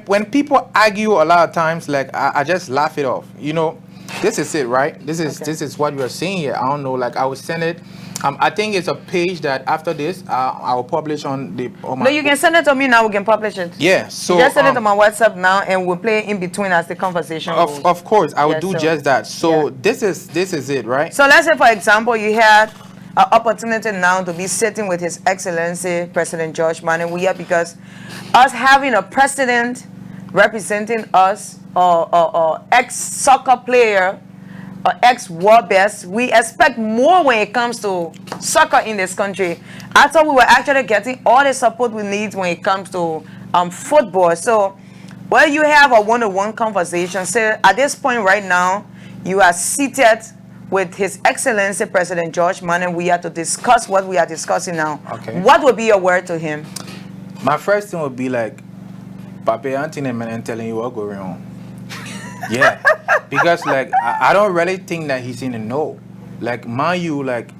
[SPEAKER 5] when people argue a lot of times, like I just laugh it off. This is it, right? This is what you are seeing here. I don't know. Like I will send it. I think it's a page that after this I will publish on the.
[SPEAKER 1] No, you can send it to me now. We can publish it.
[SPEAKER 5] Yeah. So
[SPEAKER 1] just send it to my WhatsApp now, and we'll play in between as the conversation goes.
[SPEAKER 5] Of course, I will do just that. So this is it, right?
[SPEAKER 1] So let's say, for example, you had opportunity now to be sitting with His Excellency President George Manneh because us having a president representing us or ex-soccer player or ex-world best, we expect more when it comes to soccer in this country. I thought we were actually getting all the support we need when it comes to football. So, well, you have a one-on-one conversation. So, at this point right now, you are seated with His Excellency President George Manneh. We are to discuss what we are discussing now.
[SPEAKER 5] Okay.
[SPEAKER 1] What would be your word to him?
[SPEAKER 5] My first thing would be like, Pape AuntyMabel telling you what going on. Yeah, because like I don't really think that he's in the know. Like, mind you, like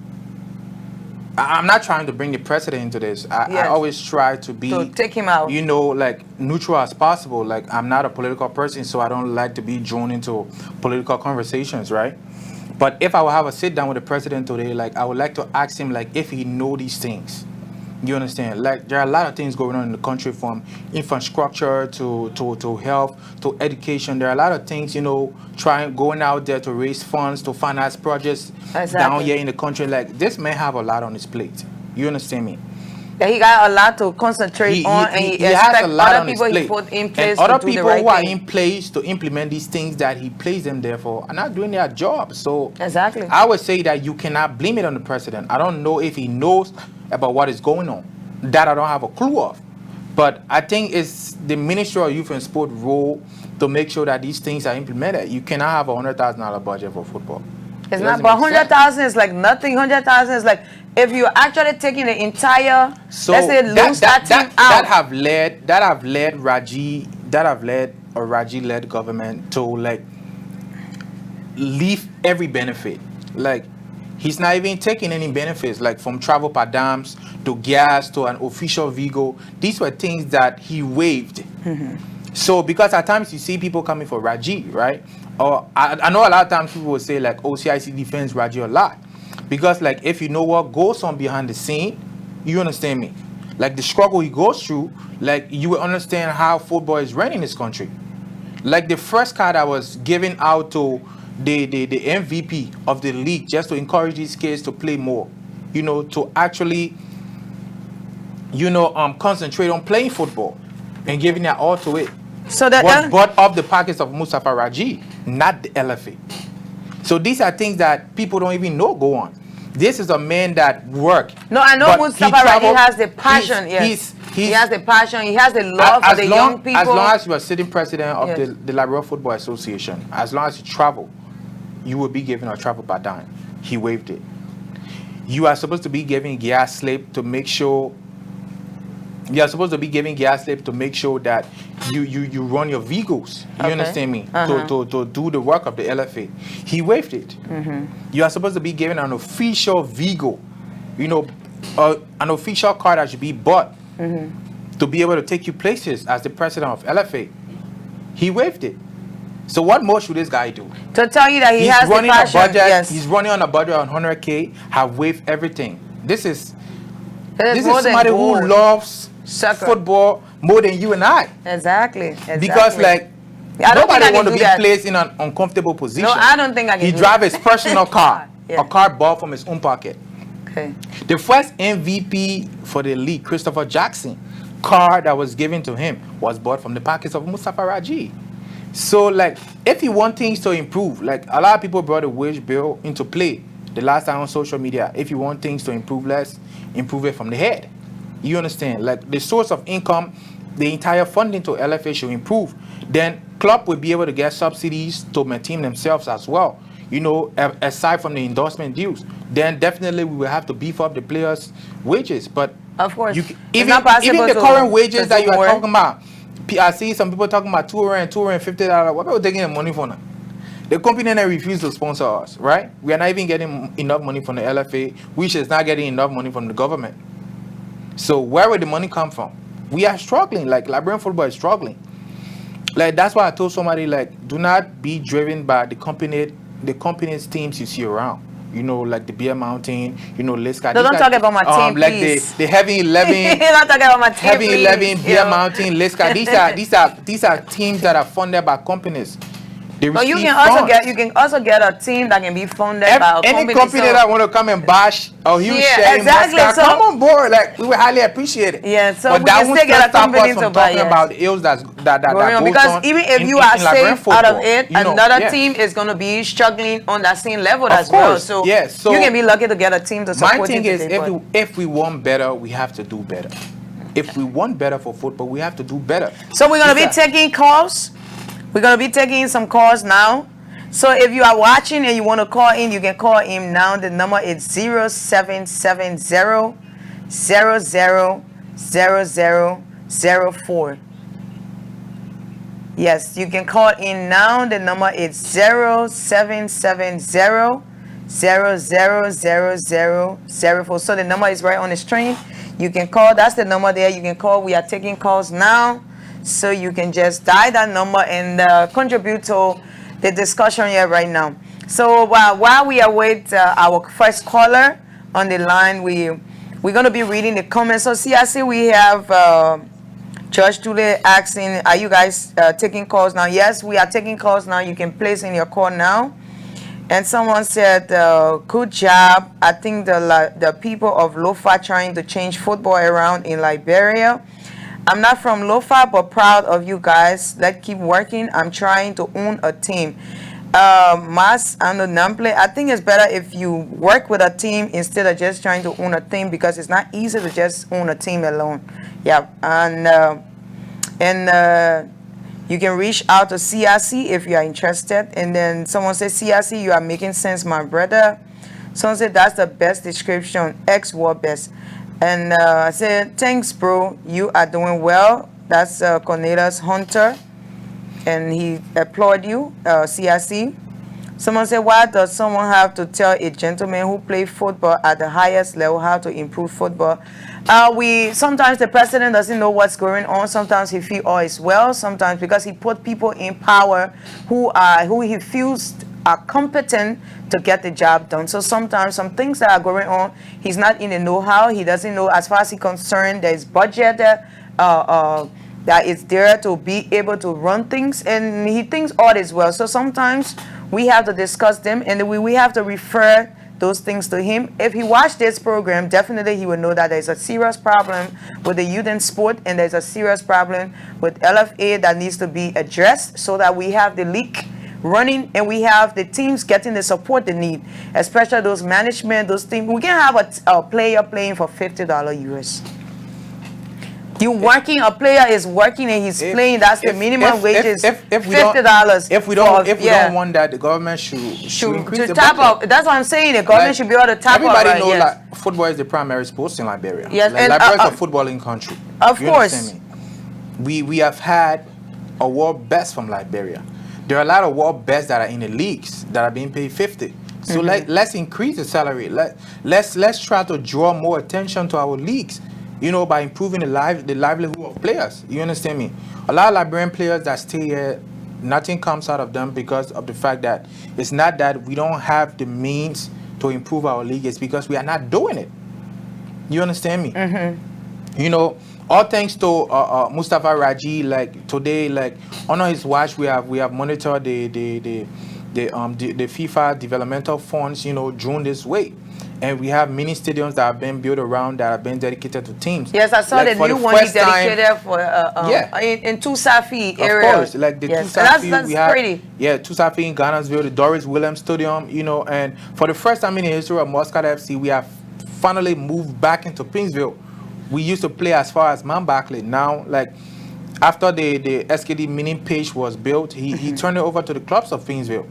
[SPEAKER 5] I'm not trying to bring the president into this. I always try to be
[SPEAKER 1] to take him out.
[SPEAKER 5] You know, like neutral as possible. Like I'm not a political person, so I don't like to be drawn into political conversations, right? But if I would have a sit down with the president today, like I would like to ask him like if he know these things. You understand? Like there are a lot of things going on in the country, from infrastructure to health to education. There are a lot of things, you know, going out there to raise funds to finance projects down here in the country. Like this man have a lot on his plate. You understand me?
[SPEAKER 1] That he got a lot to concentrate on, and he has a lot other people he put in place
[SPEAKER 5] and other
[SPEAKER 1] to do
[SPEAKER 5] people
[SPEAKER 1] the right
[SPEAKER 5] who are
[SPEAKER 1] thing.
[SPEAKER 5] in place to implement these things that he placed them there for are not doing their job. So
[SPEAKER 1] exactly,
[SPEAKER 5] I would say that you cannot blame it on the president. I don't know if he knows about what is going on. That I don't have a clue of. But I think it's the Ministry of Youth and Sport role to make sure that these things are implemented. You cannot have a $100,000 budget for football.
[SPEAKER 1] It's not, but 100,000 is like nothing. 100,000 is like if you're actually taking the entire,
[SPEAKER 5] so
[SPEAKER 1] let's say, lose that team out.
[SPEAKER 5] That have led a Raji-led government to like leave every benefit. Like he's not even taking any benefits, like from travel per dams to gas to an official vehicle. These were things that he waived. So because at times you see people coming for Raji, right? Or I know a lot of times people will say like, oh, CIC defends Raji a lot. Because like if you know what goes on behind the scene, you understand me. Like the struggle he goes through, like you will understand how football is run in this country. Like the first card I was giving out to the MVP of the league just to encourage these kids to play more, you know, to actually, you know, concentrate on playing football and giving their all to it.
[SPEAKER 1] So that
[SPEAKER 5] was bought off the pockets of Mustafa Raji, not the LFA. So these are things that people don't even know go on. This is a man that work.
[SPEAKER 1] No, I know Mustafa Raji has the passion. He has the passion. He has the love for the young people.
[SPEAKER 5] As long as you are sitting president of the Liberia Football Association, as long as you travel, you will be given a travel per dime. He waived it. You are supposed to be giving gas slip to make sure. You are supposed to be giving gas slip to make sure that you run your vehicles. You understand me? To do the work of the LFA. He waived it. You are supposed to be given an official vehicle, you know, an official car that should be bought to be able to take you places as the president of LFA. He waived it. So what more should this guy do?
[SPEAKER 1] To tell you that he's has running the passion,
[SPEAKER 5] a budget. He's running on a budget on 100K. Have waived everything. This is somebody who loves soccer, football more than you and I.
[SPEAKER 1] Exactly.
[SPEAKER 5] Because like nobody want to be placed in an uncomfortable position.
[SPEAKER 1] No, I don't think I can.
[SPEAKER 5] He drives his personal car, a car bought from his own pocket.
[SPEAKER 1] Okay.
[SPEAKER 5] The first MVP for the league, Christopher Jackson, car that was given to him was bought from the pockets of Mustafa Raji. So like if you want things to improve, like a lot of people brought the wage bill into play the last time on social media. If you want things to improve, let's improve it from the head. You understand? Like the source of income, the entire funding to LFA should improve. Then club will be able to get subsidies to maintain themselves as well. You know, aside from the endorsement dues, then definitely we will have to beef up the players' wages. But
[SPEAKER 1] of course,
[SPEAKER 5] even the current wages that you are talking about, I see some people talking about $250. What people taking the money for now? The company then refused to sponsor us, right? We are not even getting enough money from the LFA, which is not getting enough money from the government. So where would the money come from? We are struggling. Like Liberian football is struggling. Like that's why I told somebody like, do not be driven by the company's teams you see around. You know, like the Beer Mountain, you know, Liska.
[SPEAKER 1] No, don't talk about my team,
[SPEAKER 5] like
[SPEAKER 1] please.
[SPEAKER 5] the Heavy 11.
[SPEAKER 1] Don't talk about my team,
[SPEAKER 5] Heavy
[SPEAKER 1] please.
[SPEAKER 5] 11, Beer Mountain, Liska. These are teams that are funded by companies They
[SPEAKER 1] But
[SPEAKER 5] receive
[SPEAKER 1] you can also get a team that can be funded by a
[SPEAKER 5] any
[SPEAKER 1] company.
[SPEAKER 5] company
[SPEAKER 1] So-
[SPEAKER 5] that want to come and bash a huge
[SPEAKER 1] Yeah,
[SPEAKER 5] share in
[SPEAKER 1] exactly.
[SPEAKER 5] Muscat,
[SPEAKER 1] So-
[SPEAKER 5] come on board. Like, we would highly appreciate it.
[SPEAKER 1] Yeah, so
[SPEAKER 5] but
[SPEAKER 1] we
[SPEAKER 5] that
[SPEAKER 1] can
[SPEAKER 5] won't
[SPEAKER 1] still get a
[SPEAKER 5] stop
[SPEAKER 1] company
[SPEAKER 5] us
[SPEAKER 1] to
[SPEAKER 5] from
[SPEAKER 1] buy,
[SPEAKER 5] talking
[SPEAKER 1] yes.
[SPEAKER 5] about the ills that
[SPEAKER 1] Going on,
[SPEAKER 5] goes
[SPEAKER 1] because
[SPEAKER 5] on
[SPEAKER 1] even if
[SPEAKER 5] in-
[SPEAKER 1] you are
[SPEAKER 5] in Liberian
[SPEAKER 1] safe out of
[SPEAKER 5] football,
[SPEAKER 1] it,
[SPEAKER 5] you know,
[SPEAKER 1] another
[SPEAKER 5] yeah.
[SPEAKER 1] team is going to be struggling on that same level
[SPEAKER 5] Of
[SPEAKER 1] as well.
[SPEAKER 5] course,
[SPEAKER 1] So,
[SPEAKER 5] yes. So
[SPEAKER 1] you can be lucky to get a team to support
[SPEAKER 5] My thing
[SPEAKER 1] you
[SPEAKER 5] is,
[SPEAKER 1] today,
[SPEAKER 5] if we want better, we have to do better. If we want better for football, we have to do better.
[SPEAKER 1] So we're going to be
[SPEAKER 5] These are-
[SPEAKER 1] taking calls. We're going to be taking some calls now. So if you are watching and you want to call in, you can call in now. The number is 0770 000004. Yes, you can call in now. The number is 0770 000004. So the number is right on the screen. You can call. That's the number there. You can call. We are taking calls now. So you can just dial that number and contribute to the discussion here right now. So while we await our first caller on the line, we're going to be reading the comments. So CIC, we have George Tule asking, are you guys taking calls now? Yes, we are taking calls now. You can place in your call now. And someone said, good job. I think the people of Lofa trying to change football around in Liberia. I'm not from Lofa, but proud of you guys. Let's keep working. I'm trying to own a team. Mas and Nample, I think it's better if you work with a team instead of just trying to own a team, because it's not easy to just own a team alone. Yeah, and you can reach out to CIC if you are interested. And then someone said, CIC, you are making sense, my brother. Someone said, that's the best description, ex-war best. And I said, thanks, bro. You are doing well. That's Cornelius Hunter. And he applauded you, CIC. Someone said, why does someone have to tell a gentleman who plays football at the highest level how to improve football? Sometimes the president doesn't know what's going on. Sometimes he feels all is well. Sometimes because he put people in power who he feels are competent to get the job done. So sometimes some things that are going on, he's not in the know-how. He doesn't know, as far as he's concerned, there's budget that is there to be able to run things, and he thinks all is well. So sometimes we have to discuss them, and we have to refer those things to him. If he watched this program, definitely he will know that there's a serious problem with the youth in sport, and there's a serious problem with LFA that needs to be addressed, so that we have the league running and we have the teams getting the support they need, especially those management, those teams. We can have a player playing for $50 US. You working, a player is working and he's playing, that's the minimum wages, $50.
[SPEAKER 5] If we don't want that, the government should increase the
[SPEAKER 1] tap
[SPEAKER 5] budget.
[SPEAKER 1] up. That's what I'm saying. The government should be able to tap up.
[SPEAKER 5] Everybody knows
[SPEAKER 1] yes.
[SPEAKER 5] that football is the primary sport in Liberia.
[SPEAKER 1] Yes,
[SPEAKER 5] like,
[SPEAKER 1] and,
[SPEAKER 5] Liberia is a footballing country.
[SPEAKER 1] Of
[SPEAKER 5] You
[SPEAKER 1] course.
[SPEAKER 5] understand me? We have had a world best from Liberia. There are a lot of world best that are in the leagues that are being paid 50. So let's increase the salary. Let's try to draw more attention to our leagues, you know, by improving the livelihood of players. You understand me? A lot of Liberian players that stay here, nothing comes out of them because of the fact that it's not that we don't have the means to improve our league, it's because we are not doing it. You understand me? You know, all thanks to Mustafa Raji, like today, like under his watch, we have monitored the FIFA developmental funds, you know, drawn this way. And we have mini stadiums that have been built around that have been dedicated to teams.
[SPEAKER 1] Yes, I saw
[SPEAKER 5] like
[SPEAKER 1] the new one he dedicated for in Tusafi area.
[SPEAKER 5] Of course, like the
[SPEAKER 1] yes.
[SPEAKER 5] Tusafi,
[SPEAKER 1] That's
[SPEAKER 5] we have
[SPEAKER 1] pretty.
[SPEAKER 5] Yeah, Tusafi in Ghana'sville, the Doris Williams Stadium, you know, and for the first time in the history of Muscat FC, we have finally moved back into Pinsville. We used to play as far as Mambakle. Now, like after the SKD mini pitch was built, he turned it over to the clubs of Pinsville.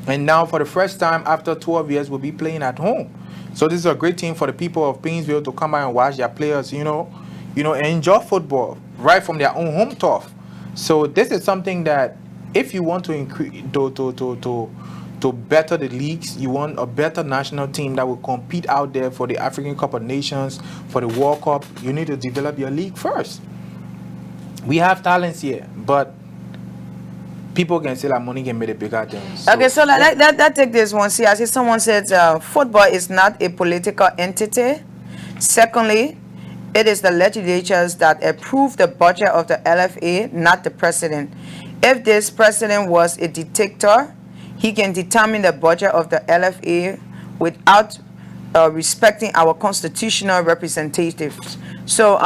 [SPEAKER 5] And now for the first time after 12 years, we'll be playing at home. So this is a great thing for the people of Pinsville to come by and watch their players, you know, and enjoy football right from their own home turf. So this is something that if you want to increase to better the leagues, you want a better national team that will compete out there for the African Cup of Nations, for the World Cup, you need to develop your league first. We have talents here, but people can say that money can make a bigger thing. So,
[SPEAKER 1] okay, so let's take this one. See, I see someone said football is not a political entity. Secondly, it is the legislatures that approve the budget of the LFA, not the president. If this president was a dictator, he can determine the budget of the LFA without respecting our constitutional representatives. So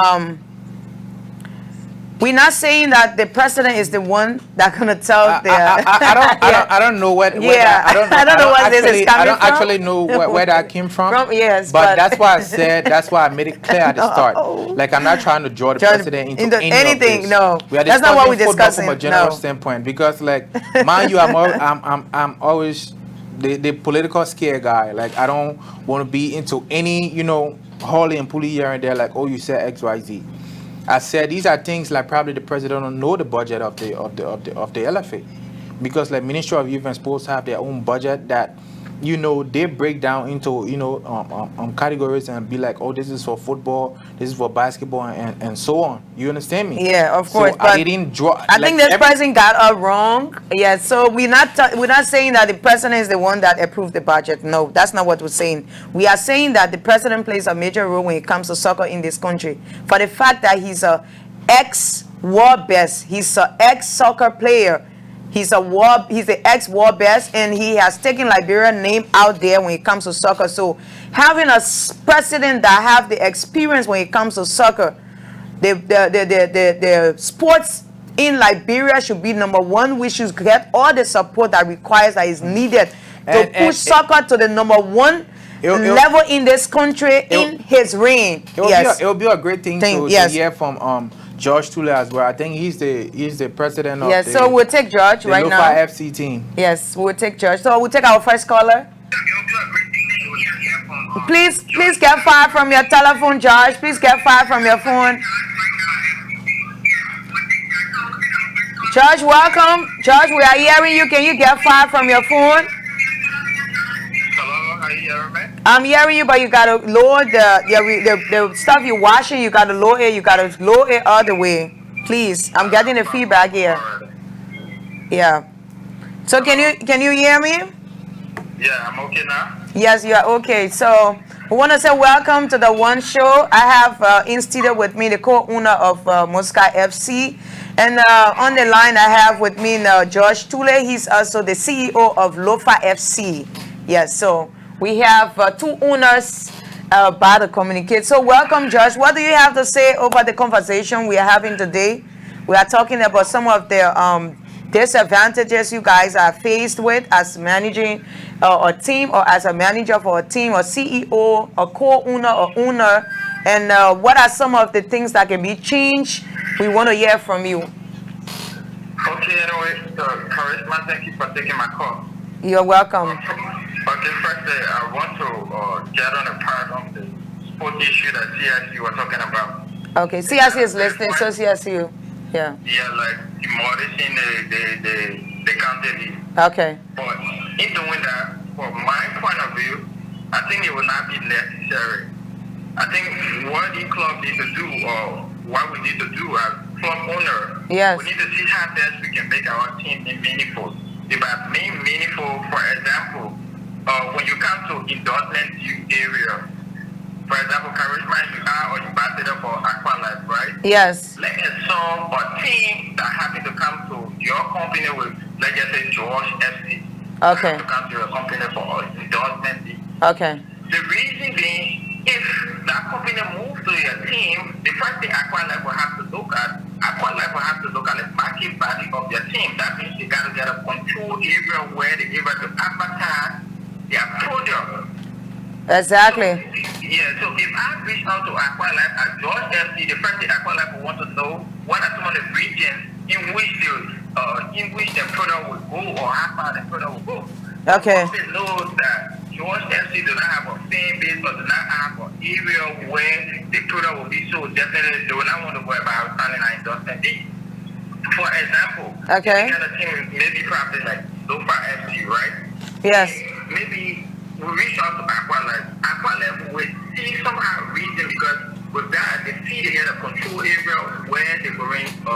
[SPEAKER 1] we're not saying that the president is the one that's gonna tell
[SPEAKER 5] I don't know what.
[SPEAKER 1] Yeah, I don't know where this is coming from.
[SPEAKER 5] I don't actually know where that came from.
[SPEAKER 1] Yes,
[SPEAKER 5] but that's why I said. That's why I made it clear at the start. Like I'm not trying to draw the president into anything.
[SPEAKER 1] No,
[SPEAKER 5] we are
[SPEAKER 1] that's not what we're discussing.
[SPEAKER 5] From a general standpoint, because like, mind you, I'm always the political scare guy. Like I don't want to be into any Holly and pulley here and there. Like, oh, you said XYZ. I said these are things like probably the president don't know the budget of the LFA, because like Ministry of Youth and Sports have their own budget that they break down into categories and be like, oh, this is for football, this is for basketball, and so on. You understand me?
[SPEAKER 1] Yeah, of course.
[SPEAKER 5] So but I didn't draw.
[SPEAKER 1] I think this president got wrong. Yeah, so we're not saying that the president is the one that approved the budget. No, that's not what we're saying. We are saying that the president plays a major role when it comes to soccer in this country, for the fact that he's a ex-world best, he's an ex-soccer player. He's the ex-world best, and he has taken Liberia's name out there when it comes to soccer. So having a president that have the experience when it comes to soccer, the sports in Liberia should be number one. We should get all the support that is needed to push soccer to the number one level in this country in his reign.
[SPEAKER 5] It will be a great thing to hear from George Tule as well. I think he's the president of the,
[SPEAKER 1] so we'll take George right now.
[SPEAKER 5] Lofa FC team.
[SPEAKER 1] Yes, we'll take George. So we'll take our first caller. Please get far from your telephone, George. Please get far from your phone. George, welcome. George, we are hearing you. Can you get far from your phone?
[SPEAKER 4] Hello, are you hearing me?
[SPEAKER 1] I'm hearing you, but you gotta lower the stuff you're washing. You gotta lower it. You gotta lower it all the way, please. I'm getting the feedback here. Yeah. So can you hear me?
[SPEAKER 4] Yeah, I'm okay now.
[SPEAKER 1] Yes, you are okay. So we want to say welcome to the One Show. I have in studio with me the co-owner of Muscat FC, and on the line I have with me George Tule. He's also the CEO of Lofa FC. Yes, so we have two owners about to communicate. So welcome, George. What do you have to say over the conversation we are having today? We are talking about some of the disadvantages you guys are faced with as managing a team, or as a manager for a team, or CEO, or co-owner, or owner, and what are some of the things that can be changed? We want to hear from you.
[SPEAKER 4] Okay, anyway, Karishma, thank you for taking my call.
[SPEAKER 1] You're welcome.
[SPEAKER 4] Okay, first, I want to get on a part of the sport issue that CIC were talking about.
[SPEAKER 1] Okay, CIC is listening, so CIC, yeah.
[SPEAKER 4] Yeah, like demolishing the county league.
[SPEAKER 1] Okay.
[SPEAKER 4] But in doing that, from my point of view, I think it will not be necessary. I think what the club needs to do, or what we need to do as club owner,
[SPEAKER 1] yes,
[SPEAKER 4] we need to see how best we can make our team meaningful. If I mean meaningful, for example, when you come to endorsement area, for example, Karishma, you are an ambassador for Aqualife, right?
[SPEAKER 1] Yes.
[SPEAKER 4] Let's assume a team that happen to come to your company with, let's just say, George FC.
[SPEAKER 1] Okay.
[SPEAKER 4] To come to your company for endorsement.
[SPEAKER 1] Okay.
[SPEAKER 4] The reason being, if that company moves to your team, the first thing Aqualife will have to look at, the market value of your team. That means they got to get a control area where they able to advertise their product.
[SPEAKER 1] Exactly.
[SPEAKER 4] So if I reach out to Aqualife at George FC, the first thing Aqualife will want to know, what are some of the regions in which the product will go, or how far the product will go.
[SPEAKER 1] Okay.
[SPEAKER 4] They know that George FC do not have a fan base, or do not have an area where the product will be sold. Definitely, they will not want to worry about selling an endorsement deal. For example,
[SPEAKER 1] okay,
[SPEAKER 4] you got a team, maybe probably like Lofa FC, right?
[SPEAKER 1] Yes.
[SPEAKER 4] Maybe we reach out to Aqualife. Aqualife will see somehow reason, because with that, they see they get a control area where they're going to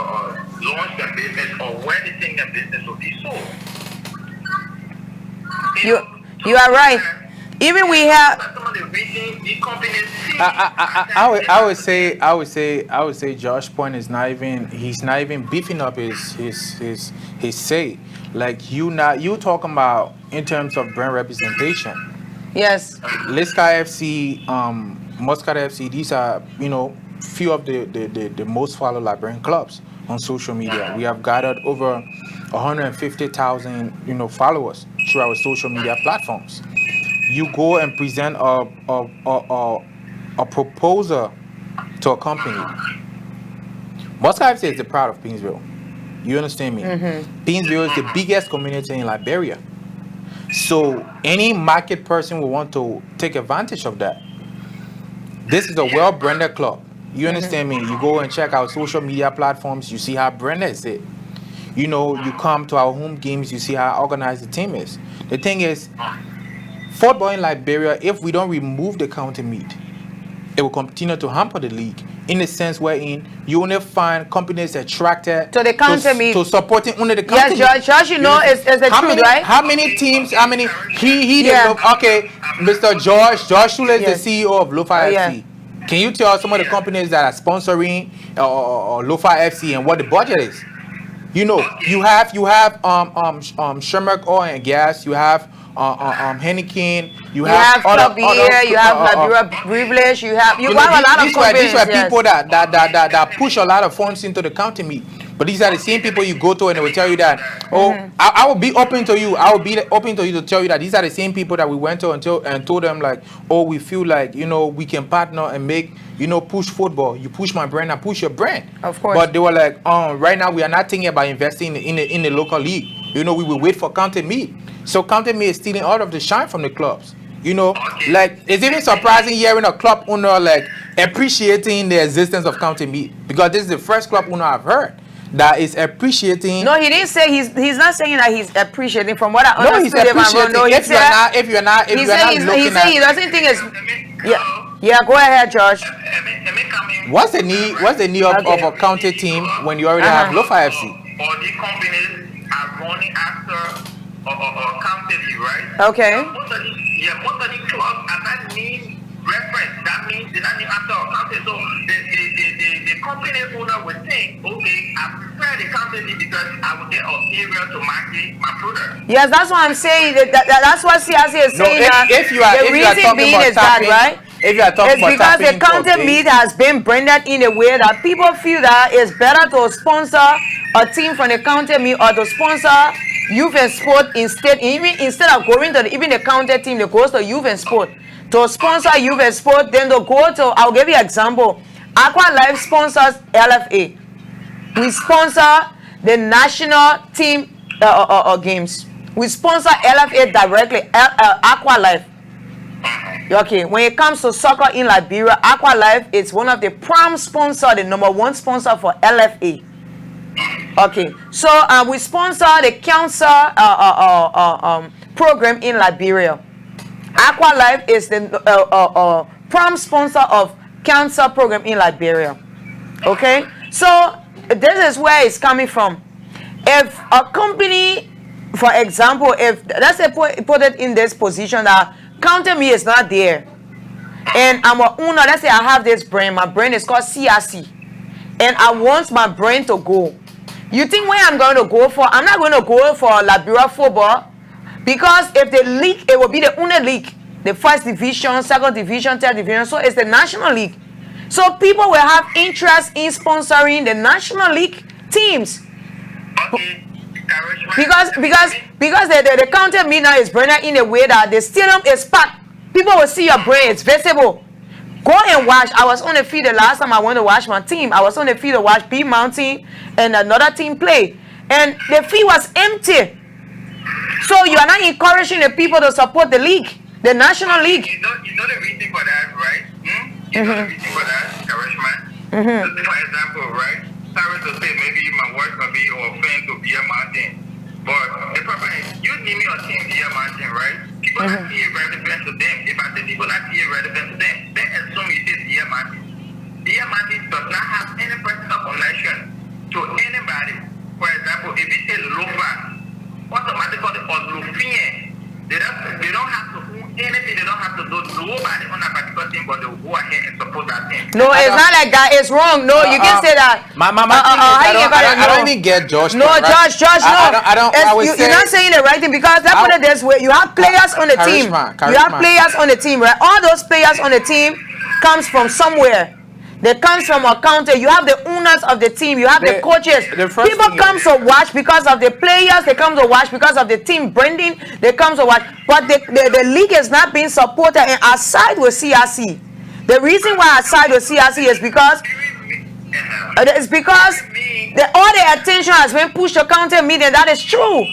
[SPEAKER 4] launch their business, or where they think their business will be sold. You
[SPEAKER 1] are right. Even we have.
[SPEAKER 4] Some of the reason the companies see.
[SPEAKER 5] I would say Josh's point is he's not even beefing up his say. Like you talking about in terms of brand representation.
[SPEAKER 1] Yes.
[SPEAKER 5] Muscat FC, Muscat FC, these are, few of the most followed Liberian clubs on social media. We have gathered over 150,000, followers through our social media platforms. You go and present a proposal to a company. Muscat FC is the pride of Pinsville. You understand me? Pinsville is the biggest community in Liberia. So any market person will want to take advantage of that. This is a well-branded club. You understand me? You go and check our social media platforms, you see how branded is it. You come to our home games, you see how organized the team is. The thing is, football in Liberia, if we don't remove the county meet, it will continue to hamper the league in the sense wherein you only find companies attracted
[SPEAKER 1] to the county meet,
[SPEAKER 5] to supporting only the county meet.
[SPEAKER 1] Yes, Josh, it's the truth, right?
[SPEAKER 5] How many teams, okay, Mr. Josh Shule is the CEO of Lofa FC. Can you tell some of the companies that are sponsoring Lofa FC and what the budget is? You have Shermerk Oil and Gas, you have Henneken, you have
[SPEAKER 1] Club Beer, you have Liberia Privilege, you have a lot of companies.
[SPEAKER 5] These are people that push a lot of funds into the county meet. But these are the same people you go to and they will tell you that, I will be open to you. I will be open to you to tell you that these are the same people that we went to and told them like, we feel like, we can partner and make, push football. You push my brand, I push your brand.
[SPEAKER 1] Of course.
[SPEAKER 5] But they were like, right now we are not thinking about investing in the local league. We will wait for county meet. So county meet is stealing all of the shine from the clubs. Like it's even surprising hearing a club owner like appreciating the existence of county meet, because this is the first club owner I've heard that is appreciating.
[SPEAKER 1] No, he didn't say he's not saying that he's appreciating. From what I understood,
[SPEAKER 5] he's appreciating. If you're not
[SPEAKER 1] he said he doesn't think it's. Yeah. Go ahead, Josh.
[SPEAKER 5] What's the need of a county team when you already have Lofa FC?
[SPEAKER 4] All the companies are running after county league, right?
[SPEAKER 1] Okay.
[SPEAKER 4] Most of the clubs are not name reference. That means they're not named after a county. So the company owner would think, okay, I prefer the county league because I will get an area to market my product.
[SPEAKER 1] Yes, that's what I'm saying. That's what CIC is saying. The reason being is that, right?
[SPEAKER 5] If you are talking
[SPEAKER 1] it's because the county meet has been branded in a way that people feel that it's better to sponsor a team from the county meet or to sponsor youth and sport instead of going to even the county team, they go to youth and sport. To sponsor youth and sport, then they go to, I'll give you an example. Aqua Life sponsors LFA. We sponsor the national team games. We sponsor LFA directly, Aqua Life. Okay, when it comes to soccer in Liberia, Aqua Life is one of the prime sponsor, the #1 sponsor for LFA. Okay, so we sponsor the cancer program in Liberia. Aqua Life is the prime sponsor of cancer program in Liberia. Okay, so this is where it's coming from. If a company, for example, if let's say put it in this position that counter me is not there, and I'm a owner, let's say I have this brand, my brand is called CIC, and I want my brand to go. You think where I'm going to go for? I'm not going to go for Liberia football, because if the league, it will be the only league, the first division, second division, third division, so it's the national league. So people will have interest in sponsoring the national league teams.
[SPEAKER 4] Okay.
[SPEAKER 1] Because the county meet now is branded in a way that the stadium is packed. People will see your brand, it's visible. Go and watch. I was on the field the last time I went to watch my team. I was on the field to watch B Mountain and another team play. And the field was empty. So you are not encouraging the people to support the league, the national league.
[SPEAKER 4] You know the reason for that, right? You know the reason for that, Karishma? For example, right? Sorry to say, maybe my words may be offensive to Beer Mountain, but the problem is, you name your team Beer Mountain, right? People not see it relevant to them. If I say people not see it relevant to them, they assume you say Beer Mountain. Beer Mountain does not have any personal connection to anybody. For example, if it is Lofa, automatically or Lufien, they don't have to do anything. They don't have to do nobody because they will go ahead and support that team.
[SPEAKER 1] No, it's not like that. It's wrong. No, you can say that.
[SPEAKER 5] My thing is, I don't even get Josh.
[SPEAKER 1] No,
[SPEAKER 5] right?
[SPEAKER 1] Josh, no. You're not saying the right thing because let's put it this way. You have players on the team. You have players on the team, right? All those players on the team comes from somewhere. They comes from a county. You have the owners of the team. You have the coaches. People come to watch because of the players. They come to watch because of the team branding. They come to watch. But the league is not being supported. And I side with CIC. The reason why I side with CIC is because all the attention has been pushed to county media. That is true.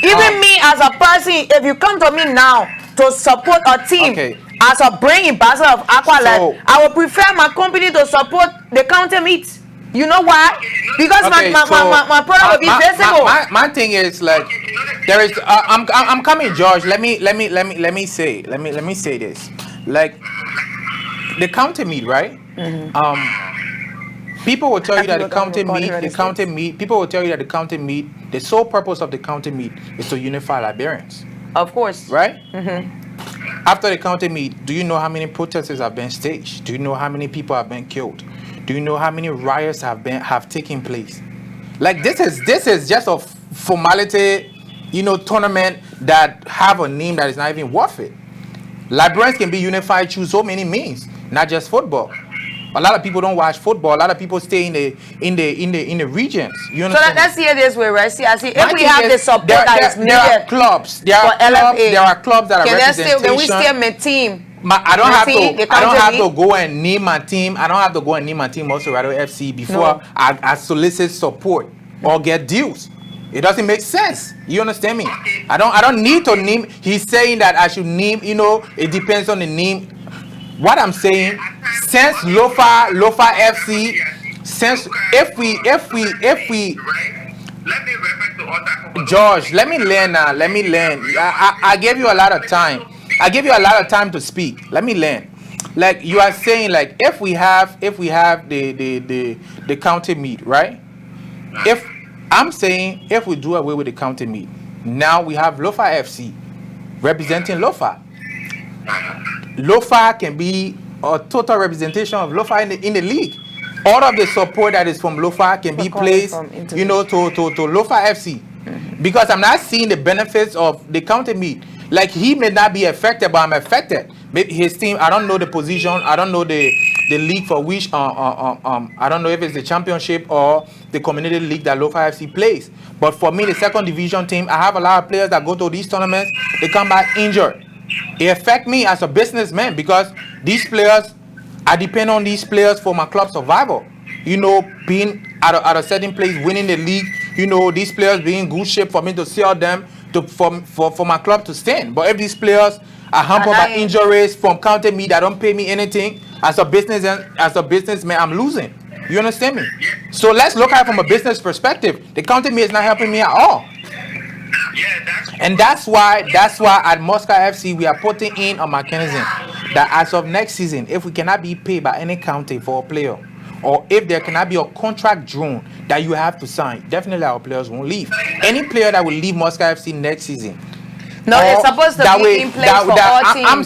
[SPEAKER 1] Even me as a person, if you come to me now to support a team, as a brand ambassador of Aqualife, I would prefer my company to support the county meet. You know why? Because my product will be visible.
[SPEAKER 5] My thing is like there is. I'm coming, George. Let me say this. Like the county meet, right? People will tell you that the county meet. People will tell you that the county meet. The sole purpose of the county meet is to unify Liberians.
[SPEAKER 1] Of course.
[SPEAKER 5] Right. After the county meet, do you know how many protests have been staged? Do you know how many people have been killed? Do you know how many riots have taken place? Like this is just a formality, tournament that have a name that is not even worth it. Liberians can be unified through so many means, not just football. A lot of people don't watch football. A lot of people stay in the regions. You understand?
[SPEAKER 1] So let's see it this way, right? See, if we have the support that is needed,
[SPEAKER 5] there are clubs. There are clubs that are representation.
[SPEAKER 1] Can we still make team?
[SPEAKER 5] I don't have to go and name my team. I don't have to go and name my team also Rado FC before I solicit support or get deals. It doesn't make sense. You understand me? I don't need to name. He's saying that I should name. It depends on the name. What I'm saying, since Lofa FC, since if we George, let me learn now. Let me learn. I gave you a lot of time. I gave you a lot of time to speak. Let me learn. Like you are saying, like if we have the county meet, right? If I'm saying if we do away with the county meet, now we have Lofa FC representing Lofa. Lofa can be a total representation of Lofa in the league. All of the support that is from Lofa can be placed, to Lofa FC. Because I'm not seeing the benefits of the county meet. Like he may not be affected, but I'm affected. Maybe his team, I don't know the position, I don't know the league for which I don't know if it's the championship or the community league that Lofa FC plays. But for me, the second division team, I have a lot of players that go to these tournaments, they come back injured. It affects me as a businessman because these players, I depend on these players for my club survival. Being at a certain place, winning the league, these players being in good shape for me to sell them for my club to stand. But if these players are hampered by injuries from county meet that don't pay me anything, as a businessman, I'm losing. You understand me? So let's look at it from a business perspective. The county meet is not helping me at all. And that's why at Muscat FC we are putting in a mechanism that as of next season, if we cannot be paid by any county for a player, or if there cannot be a contract drawn that you have to sign, definitely our players won't leave. Any player that will leave Muscat FC next season.
[SPEAKER 1] No, it's supposed to be in place for all teams.
[SPEAKER 5] I'm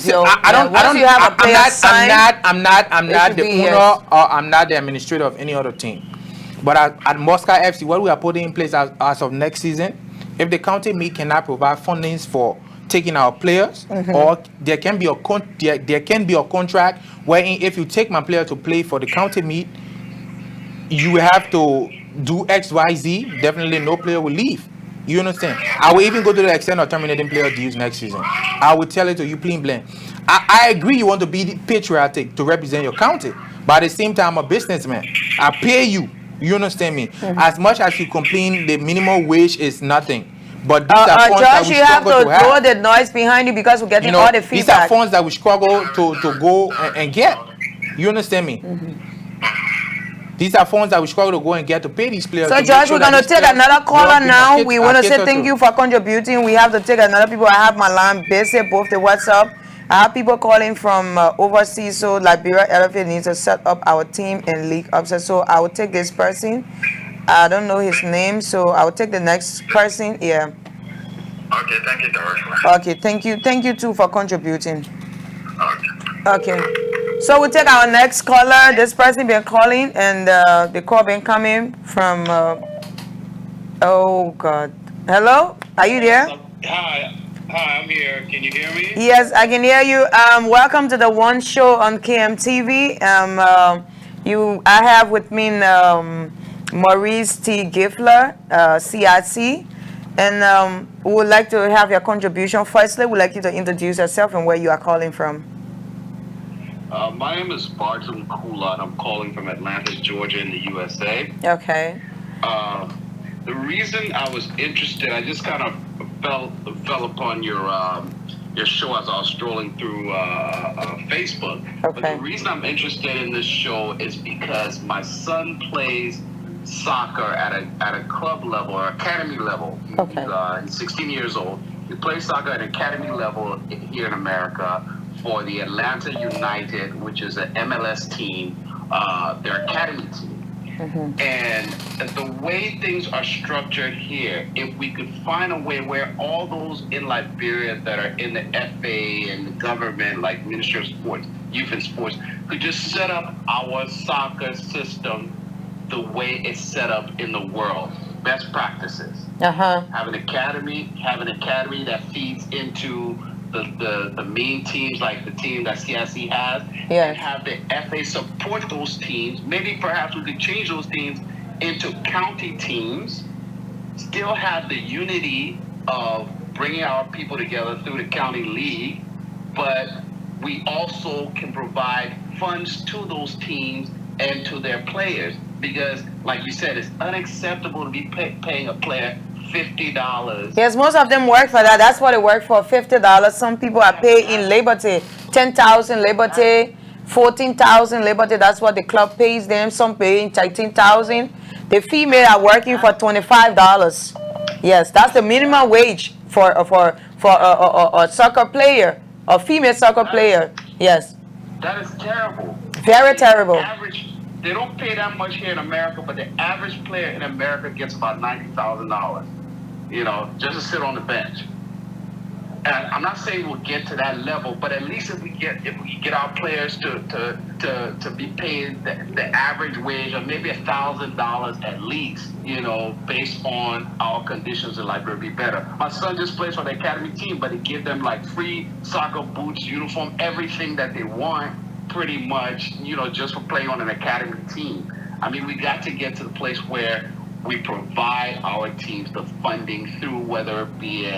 [SPEAKER 5] not the owner or I'm not the administrator of any other team. But at Muscat FC, what we are putting in place as of next season, if the county meet cannot provide fundings for taking our players, or there can be a contract wherein if you take my player to play for the county meet, you have to do X, Y, Z. Definitely, no player will leave. You understand? I will even go to the extent of terminating player deals next season. I will tell it to you plain blank. I agree you want to be patriotic to represent your county, but at the same time, I'm a businessman. I pay you. You understand me? As much as you complain, the minimum wage is nothing. But these are funds that we struggle to have.
[SPEAKER 1] Lower the noise behind you because we're getting all the feedback.
[SPEAKER 5] These are funds that we struggle to go and get. You understand me? These are funds that we struggle to go and get to pay these players.
[SPEAKER 1] So, Josh, we're going to take another caller now. We want to say thank you for contributing. We have to take another people. I have my line busy, both the WhatsApp. I have people calling from overseas, so Liberia LFA needs to set up our team and league upset. So I will take this person. I don't know his name, so I will take the next person. Yeah.
[SPEAKER 4] Okay, thank you, Karishma.
[SPEAKER 1] Okay, thank you. Thank you too for contributing.
[SPEAKER 4] Okay.
[SPEAKER 1] Okay. So we take our next caller. This person been calling, and the call been coming from. Oh God. Hello. Are you there?
[SPEAKER 6] Hi, I'm here. Can you hear me?
[SPEAKER 1] Yes, I can hear you. Welcome to the One Show on KMTV. I have with me Maurice T. Gayflor, CIC, and we would like to have your contribution. Firstly, we'd like you to introduce yourself and where you are calling from.
[SPEAKER 6] My name is Barton Kula, and I'm calling from Atlanta, Georgia, in the USA.
[SPEAKER 1] Okay.
[SPEAKER 6] The reason I was interested, I just kind of fell upon your show as I was strolling through Facebook.
[SPEAKER 1] Okay.
[SPEAKER 6] But the reason I'm interested in this show is because my son plays soccer at a club level or academy level.
[SPEAKER 1] Okay.
[SPEAKER 6] He's 16 years old. He plays soccer at academy level here in America for the Atlanta United, which is an MLS team, their academy team.
[SPEAKER 1] Mm-hmm.
[SPEAKER 6] And the way things are structured here, if we could find a way where all those in Liberia that are in the FA and the government, like Ministry of Sports, Youth and Sports, could just set up our soccer system the way it's set up in the world. Best practices.
[SPEAKER 1] Uh-huh.
[SPEAKER 6] Have an academy that feeds into the main teams, like the team that CIC has,
[SPEAKER 1] Yes.
[SPEAKER 6] and have the FA support those teams. Maybe perhaps we could change those teams into county teams, still have the unity of bringing our people together through the county league, but we also can provide funds to those teams and to their players, because like you said, it's unacceptable to be paying a player $50.
[SPEAKER 1] Yes, most of them work for that. That's what they work for, $50. Some people are paid in Liberty, 10,000 Liberty, 14,000 Liberty. That's what the club pays them. Some paying 13,000. The female are working for $25. Yes, that's the minimum wage for a soccer player, a female soccer player. Yes.
[SPEAKER 6] That is terrible.
[SPEAKER 1] Very terrible.
[SPEAKER 6] They don't pay that much here in America, but the average player in America gets about $90,000, just to sit on the bench. And I'm not saying we'll get to that level, but at least if we get our players to be paid the average wage of maybe $1,000 at least, based on our conditions in Liberia, be better. My son just plays for the academy team, but they give them like free soccer boots, uniform, everything that they want, pretty much, just for playing on an academy team. I mean, we got to get to the place where we provide our teams the funding through, whether it be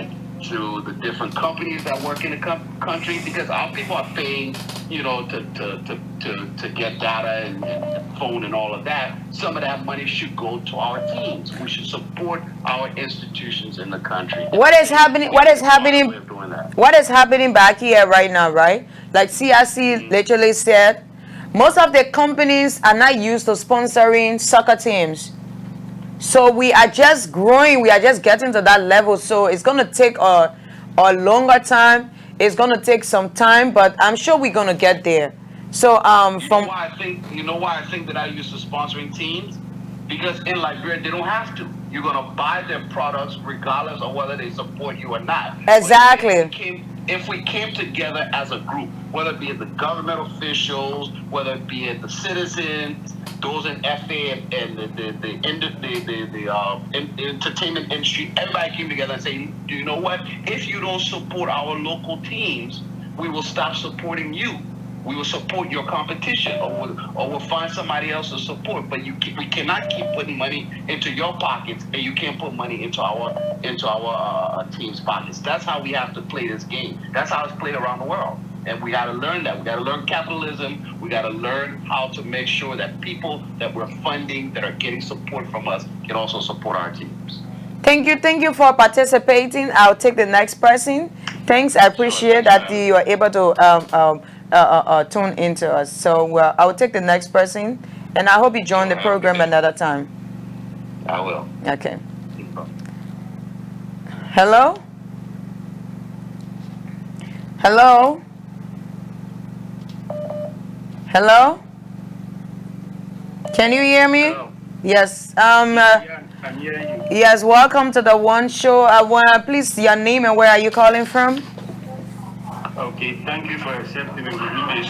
[SPEAKER 6] through the different companies that work in the country, because our people are paying, to get data and phone and all of that. Some of that money should go to our teams. We should support our institutions in the country.
[SPEAKER 1] What is happening back here right now, right? Like CIC literally said, most of the companies are not used to sponsoring soccer teams. So we are just growing. We are just getting to that level. So it's going to take a longer time. It's going to take some time, but I'm sure we're going to get there. So
[SPEAKER 6] you know why I think that I used to sponsoring teams? Because in Liberia, they don't have to. You're going to buy their products regardless of whether they support you or not.
[SPEAKER 1] Exactly.
[SPEAKER 6] If we came together as a group, whether it be the government officials, whether it be the citizens, those in FA and the entertainment industry, everybody came together and say, do you know what? If you don't support our local teams, we will stop supporting you. We will support your competition, or we'll find somebody else to support. But we cannot keep putting money into your pockets, and you can't put money into our team's pockets. That's how we have to play this game. That's how it's played around the world. And we got to learn that. We got to learn capitalism. We got to learn how to make sure that people that we're funding, that are getting support from us, can also support our teams.
[SPEAKER 1] Thank you for participating. I'll take the next person. Thanks, I appreciate that you are able to tune into us. So I'll take the next person, and I hope you join the program another time.
[SPEAKER 6] I will.
[SPEAKER 1] Okay. Hello? Hello? Hello? Can you hear me?
[SPEAKER 6] Hello.
[SPEAKER 1] Yes.
[SPEAKER 6] I'm hearing you.
[SPEAKER 1] Yes, welcome to the One Show. Please, your name and where are you calling from?
[SPEAKER 6] Okay, thank you for accepting me. My name is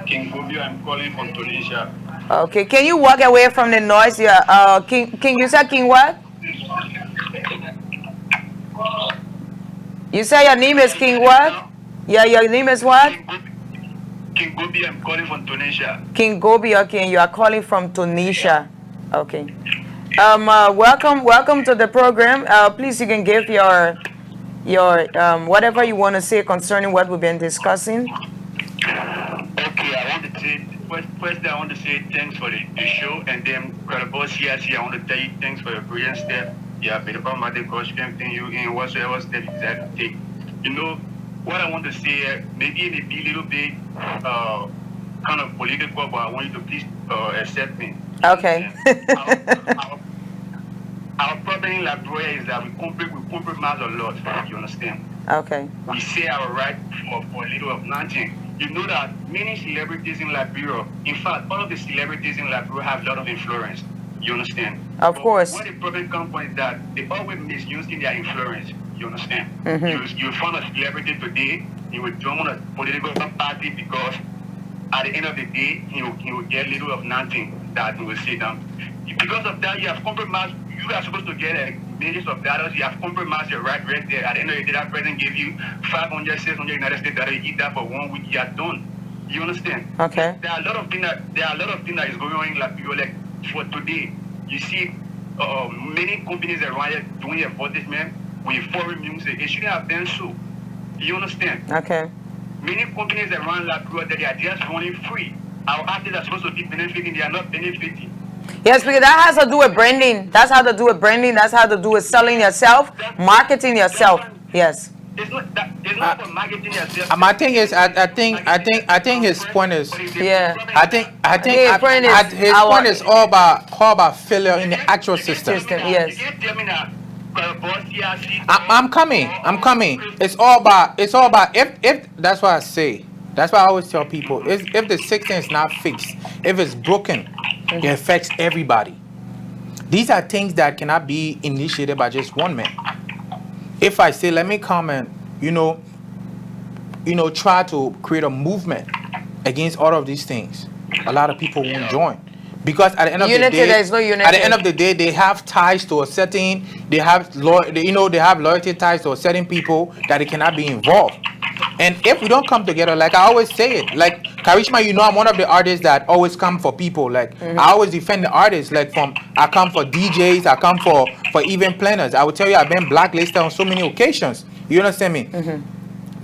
[SPEAKER 6] King Gobio. I'm calling from Tunisia.
[SPEAKER 1] Okay, can you walk away from the noise? Yeah, King, you said King what? You say your name is King what? Yeah, your name is what?
[SPEAKER 6] King Gobi, I'm calling from Tunisia.
[SPEAKER 1] King Gobi, okay, you are calling from Tunisia. Okay. Welcome to the program. Please, you can give your whatever you want to say concerning what we've been discussing.
[SPEAKER 6] Okay, I want to say first I want to say thanks for the show, and then Credible CIC, I want to tell you thanks for your brilliant step. Yeah, been about my God strengthening you in whatsoever step you decide to take. You know what I want to say, maybe it may be a little bit kind of political, but I want you to please accept me.
[SPEAKER 1] Okay.
[SPEAKER 6] Our problem in Liberia is that we compromise a lot. You understand?
[SPEAKER 1] Okay.
[SPEAKER 6] We say our right for a little of nothing. You know that many celebrities in Liberia, in fact, all of the celebrities in Liberia have a lot of influence. You understand?
[SPEAKER 1] Of course.
[SPEAKER 6] What the problem comes from is that they always misusing their influence. You understand?
[SPEAKER 1] Mm-hmm.
[SPEAKER 6] You find a celebrity today, he will join on a political party because at the end of the day, he will get little of nothing that he will sit down. Because of that, you have compromised. You are supposed to get millions of dollars. You have compromised your right there. At the end of the day, that president gave you 500, 600 United States dollars. You eat that for 1 week. You are done. You understand?
[SPEAKER 1] Okay.
[SPEAKER 6] There are a lot of things that is going on in Liberia. Like for today, you see many companies around here doing advertisement with foreign music. It shouldn't have been so. You understand?
[SPEAKER 1] Okay.
[SPEAKER 6] Many companies around Liberia that they are just running free. Our artists are supposed to be benefiting. They are not benefiting.
[SPEAKER 1] Yes, because that has to do with branding. That's how to do with branding. That's how to do with selling yourself, marketing yourself. Yes.
[SPEAKER 6] It's not for marketing yourself.
[SPEAKER 5] My thing is, I think his point is.
[SPEAKER 1] Yeah.
[SPEAKER 5] I think
[SPEAKER 1] His
[SPEAKER 5] point is all about failure in the actual system.
[SPEAKER 1] Yes.
[SPEAKER 5] I'm coming. It's all about if that's what I say. That's why I always tell people, if the system is not fixed, if it's broken, it affects everybody. These are things that cannot be initiated by just one man. If I say, let me come and, try to create a movement against all of these things, a lot of people won't join. Because at the end of the day,
[SPEAKER 1] there is no unity.
[SPEAKER 5] At the end of the day, they have ties to a certain, they have loyalty ties to a certain people that they cannot be involved. And if we don't come together, like I always say it, like Karishma, I'm one of the artists that always come for people. Like I always defend the artists. Like I come for DJs, I come for event planners. I will tell you, I've been blacklisted on so many occasions. You understand me?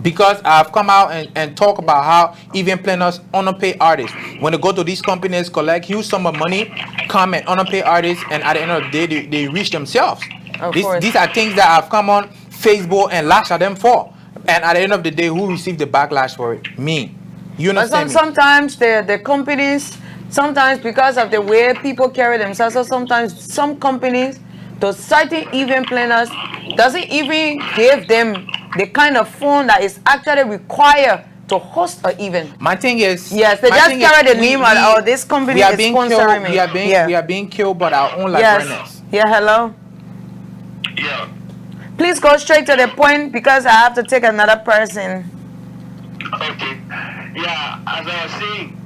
[SPEAKER 5] Because I've come out and talk about how event planners underpay artists. When they go to these companies, collect huge sum of money, come and underpay artists, and at the end of the day, they reach themselves. These are things that I've come on Facebook and lash at them for. And at the end of the day, who received the backlash for it? Me. You understand?
[SPEAKER 1] But sometimes the companies, sometimes because of the way people carry themselves, so sometimes some companies, those certain event planners, doesn't even give them the kind of fund that is actually required to host an event.
[SPEAKER 5] My thing is,
[SPEAKER 1] yes, they just carry the name of this company is sponsoring me.
[SPEAKER 5] We are being killed by our own libraries.
[SPEAKER 1] Yeah, hello.
[SPEAKER 6] Yeah.
[SPEAKER 1] Please go straight to the point because I have to take another person.
[SPEAKER 6] Okay. Yeah, as I was saying,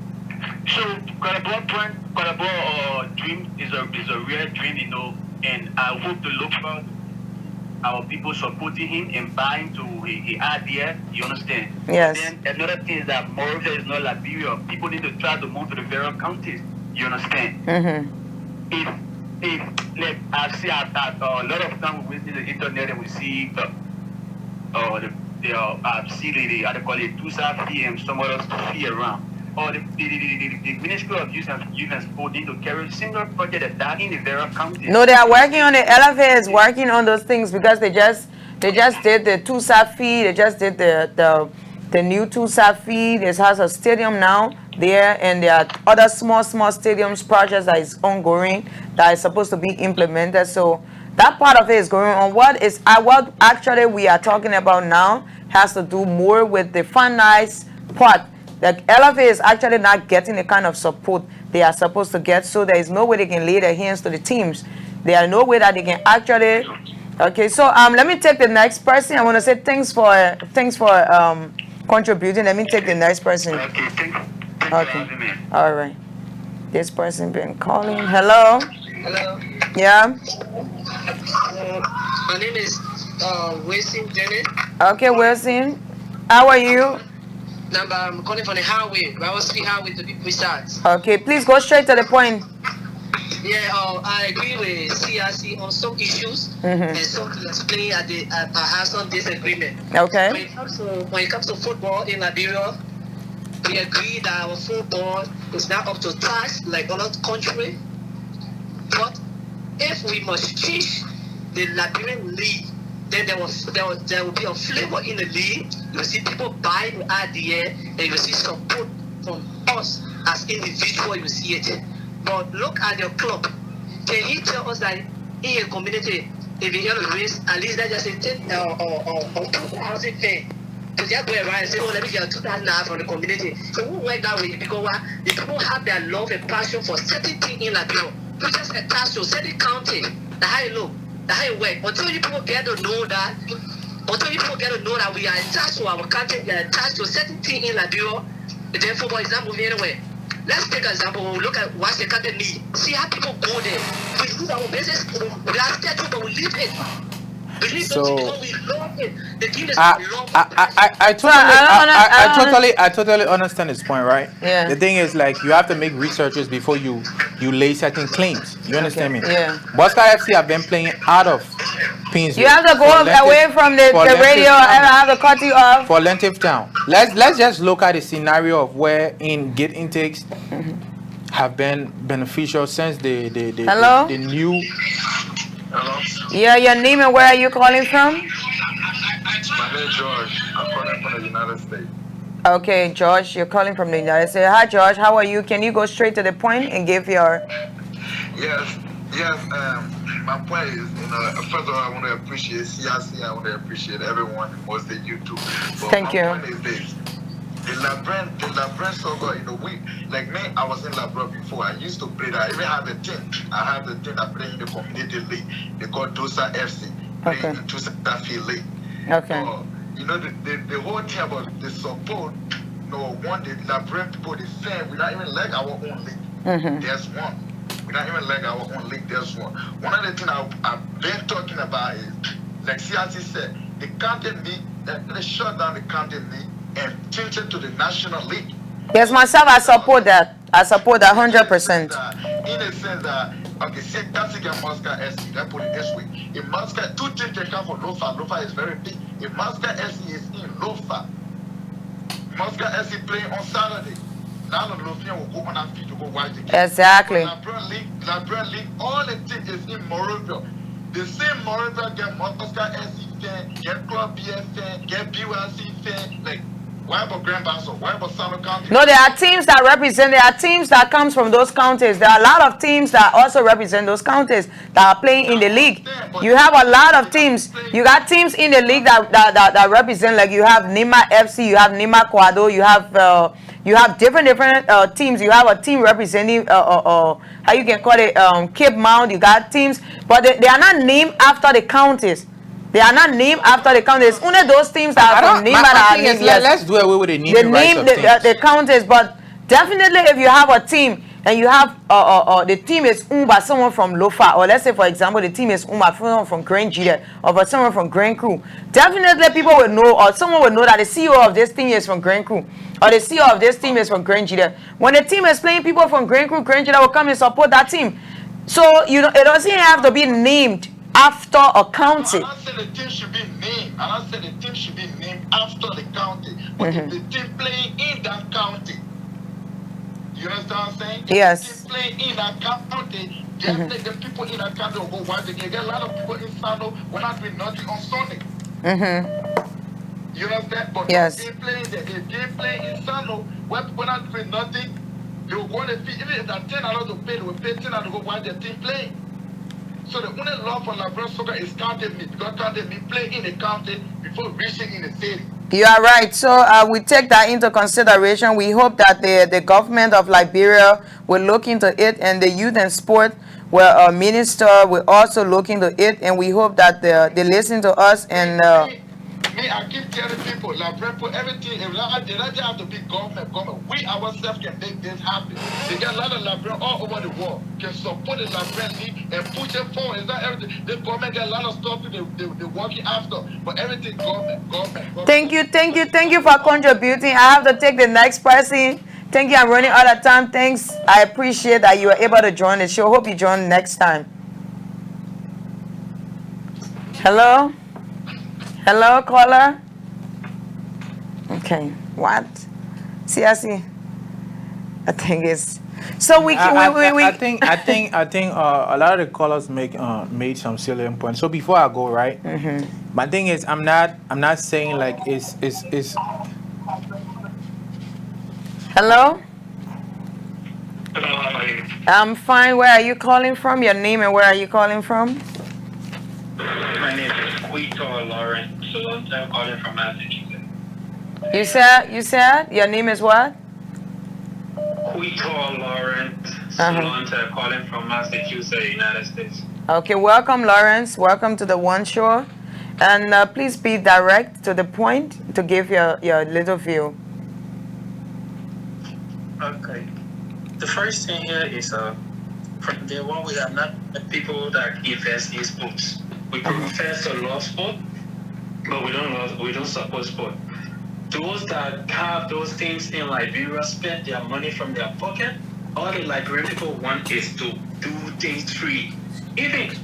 [SPEAKER 6] so Credible dream is a real dream, and I hope to look for our people supporting him and buying to his idea. You understand?
[SPEAKER 1] Yes.
[SPEAKER 6] And then another thing is that Maurice is not Liberia. People need to try to move to the various counties. You understand? If like I see a lot of time we visit the internet and we see the how they call it 2 fee and some other fee around. Or the Ministry of Youth and Sport need to carry a similar project that in the various counties.
[SPEAKER 1] No, they are working on it. LFA is working on those things because they just did the 2 fee. They just did the new 2 fee. This has a stadium now there, and there are other small stadiums projects that is ongoing that is supposed to be implemented. So that part of it is going on. What actually we are talking about now has to do more with the finance part. Like LFA is actually not getting the kind of support they are supposed to get, so there is no way they can lay their hands to the teams. There are no way that they can actually. Okay, so let me take the next person. I want to say thanks for contributing. Let me take the next person.
[SPEAKER 6] Okay, thank you for
[SPEAKER 1] Okay.
[SPEAKER 6] having me.
[SPEAKER 1] All right. This person been calling. Hello.
[SPEAKER 7] Hello.
[SPEAKER 1] Yeah.
[SPEAKER 7] My name is Wilson Janet.
[SPEAKER 1] Okay, Wilson. How are you?
[SPEAKER 7] Number I'm calling from the highway. I was speak highway to people start.
[SPEAKER 1] Okay, please go straight to the point.
[SPEAKER 7] Yeah, I agree with CIC on some issues and some to explain I have some disagreement.
[SPEAKER 1] Okay.
[SPEAKER 7] When it comes to football in Liberia, we agree that our football is not up to task like other country. But if we must change the Liberian league, then there will be a flavor in the league. You will see people buying the idea, and you will see support from us as individuals. You will see it. But look at your club. Can you tell us that in your community, if you have a race, at least that's just a 2,000 fee to just go around and say, oh, let me get 2,000 from the community. So we work that way because the people have their love and passion for certain things in Liberia. You just attach to certain county. That's how you look. That's how it works. Until you people get to know that, we are attached to our country, we are attached to certain thing in Liberia, then football is not moving anywhere. Let's take an example. When we look at what the country need. See how people go there. We lose our business. We are scheduled, but we leave it. We leave
[SPEAKER 5] So,
[SPEAKER 7] it because we love it. The team is
[SPEAKER 5] I totally understand this point, right?
[SPEAKER 1] Yeah.
[SPEAKER 5] The thing is, like, you have to make researches before you lay certain claims. You understand me?
[SPEAKER 1] Yeah.
[SPEAKER 5] Muscat FC have been playing out of Pinsville.
[SPEAKER 1] You have to go away from the radio and I have to cut you off.
[SPEAKER 5] For Lentive Town. Let's just look at the scenario of where in gate intakes have been beneficial since the
[SPEAKER 1] Hello?
[SPEAKER 5] the new.
[SPEAKER 6] Hello?
[SPEAKER 1] Yeah, your name and where are you calling from?
[SPEAKER 6] My name is George. I'm calling from the United States.
[SPEAKER 1] Okay, George, you're calling from the United States. Hi, George. How are you? Can you go straight to the point and give your...
[SPEAKER 8] Yes. My point is, first of all, I want to appreciate CIC. I want to appreciate everyone, mostly you too. But
[SPEAKER 1] Thank you.
[SPEAKER 8] My point is this: the Labran soccer, like me, I was in Labran before. I used to play that. I even have a team. I have a team that play in the community league. They call Dosa FC.
[SPEAKER 1] Okay.
[SPEAKER 8] In Dosa League.
[SPEAKER 1] Okay.
[SPEAKER 8] The whole thing about the support. One, the Labran people, the fan, we don't even like our own league. There's one. We don't even like our own league. There's one. One of the things I've been talking about is, like CIC said, the county league, they shut down the county league and change it to the national league.
[SPEAKER 1] Yes, myself, I support that. I support that 100%.
[SPEAKER 8] In a sense that, okay, say that's against Muscat SC, let's put it this way. If Muscat, two teams can come for Lofa. Lofa is very big. If Muscat SC is in Lofa, Muscat SC playing on Saturday. Now the Lofian will go on and feed to go watch the game.
[SPEAKER 1] Exactly.
[SPEAKER 8] Labran League, all the teams is in Morovia. The same Morovia get Muscat SC fan, get Club BF fan, get BYC fan, like, why about Grand Basso? Why about Summer County?
[SPEAKER 1] No, there are teams that represent, there are teams that comes from those counties. There are a lot of teams that also represent those counties that are playing in the league. You have a lot of teams. You got teams in the league that represent, like you have Nima FC, you have Nima Quado, you have different teams. You have a team representing how you can call it Cape Mount. You got teams, but they are not named after the counties. They are not named after the counties. Only those teams that are from Nima that are named.
[SPEAKER 5] Let's do away with the naming rights of teams.
[SPEAKER 1] The counties, but definitely if you have a team and you have the team is owned by someone from Lofa, or let's say for example the team is owned by someone from Grand Gita or by someone from Grand Crew, definitely people will know, or someone will know that the CEO of this team is from Grand Crew, or the CEO of this team is from Grand Gita. When the team is playing, people from Grand Crew, Grand Gita will come and support that team. So it doesn't have to be named after a county.
[SPEAKER 8] I'm not saying the team should be named. I'm not saying the team should be named after the county. But if the team playing in that county, you understand what I'm saying?
[SPEAKER 1] Yes.
[SPEAKER 8] If the team playing in that county, definitely the people in that county will go watch the game. There are a lot of people in Sano will not doing nothing on Sunday. You understand? But
[SPEAKER 1] yes.
[SPEAKER 8] If they play in Sano, where people not doing nothing, they will go to feed. Even if they're $10 to pay, they will pay $10 to go watch their team playing. So the only law for Labran soccer is county league, because county league play in the county before reaching in the city.
[SPEAKER 1] You are right. So we take that into consideration. We hope that the government of Liberia will look into it, and the youth and sport minister will also look into it, and we hope that they listen to us and.
[SPEAKER 8] Me, Me, I keep telling people, like, put everything, they don't just have to be government. We ourselves can make this happen. They got a lot of Liberians all over the world can support the Liberian league and push it forward. It's not everything. The government got a lot of stuff they're working after, but everything government.
[SPEAKER 1] Thank you for contributing. I have to take the next person. Thank you. I'm running out of time. Thanks. I appreciate that you were able to join the show. Hope you join next time. Hello? Hello, caller? Okay. What? CIC? I think it's... So
[SPEAKER 5] I think a lot of the callers made some salient points. So before I go, right? My thing is, I'm not saying like it's.
[SPEAKER 1] Hello?
[SPEAKER 4] Hello, how are you?
[SPEAKER 1] I'm fine. Where are you calling from? Your name and where are you calling from?
[SPEAKER 4] My name is Quito Lawrence. I'm calling from Massachusetts.
[SPEAKER 1] You said? Your name is what?
[SPEAKER 4] Quito Lawrence. I'm calling from Massachusetts, United States.
[SPEAKER 1] Okay, welcome, Lawrence. Welcome to the One Show. And please be direct to the point to give your little view.
[SPEAKER 4] Okay. The first thing here is from day one, we are not the people that invest in sports. We profess to love sport, but we don't support sport. Those that have those things in Liberia spend their money from their pocket. All the Liberian people want is to do things free. Even,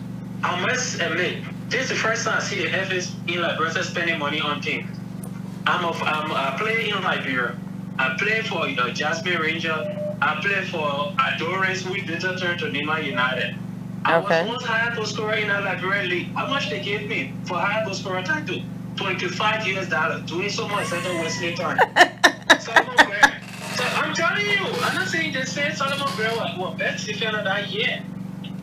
[SPEAKER 4] I must admit, this is the first time I see the FS in Liberia spending money on things. I'm a player in Liberia. I play for Jasmine Ranger. I play for Adorance, who later turned to Nima United. I was once hired goal scorer in a Liberian league. How much they gave me for hired goal scorer title? $25 US, doing so much at the Wesley time. Solomon Bear. So I'm telling you, I'm not saying they said Solomon Bear was best defender that year.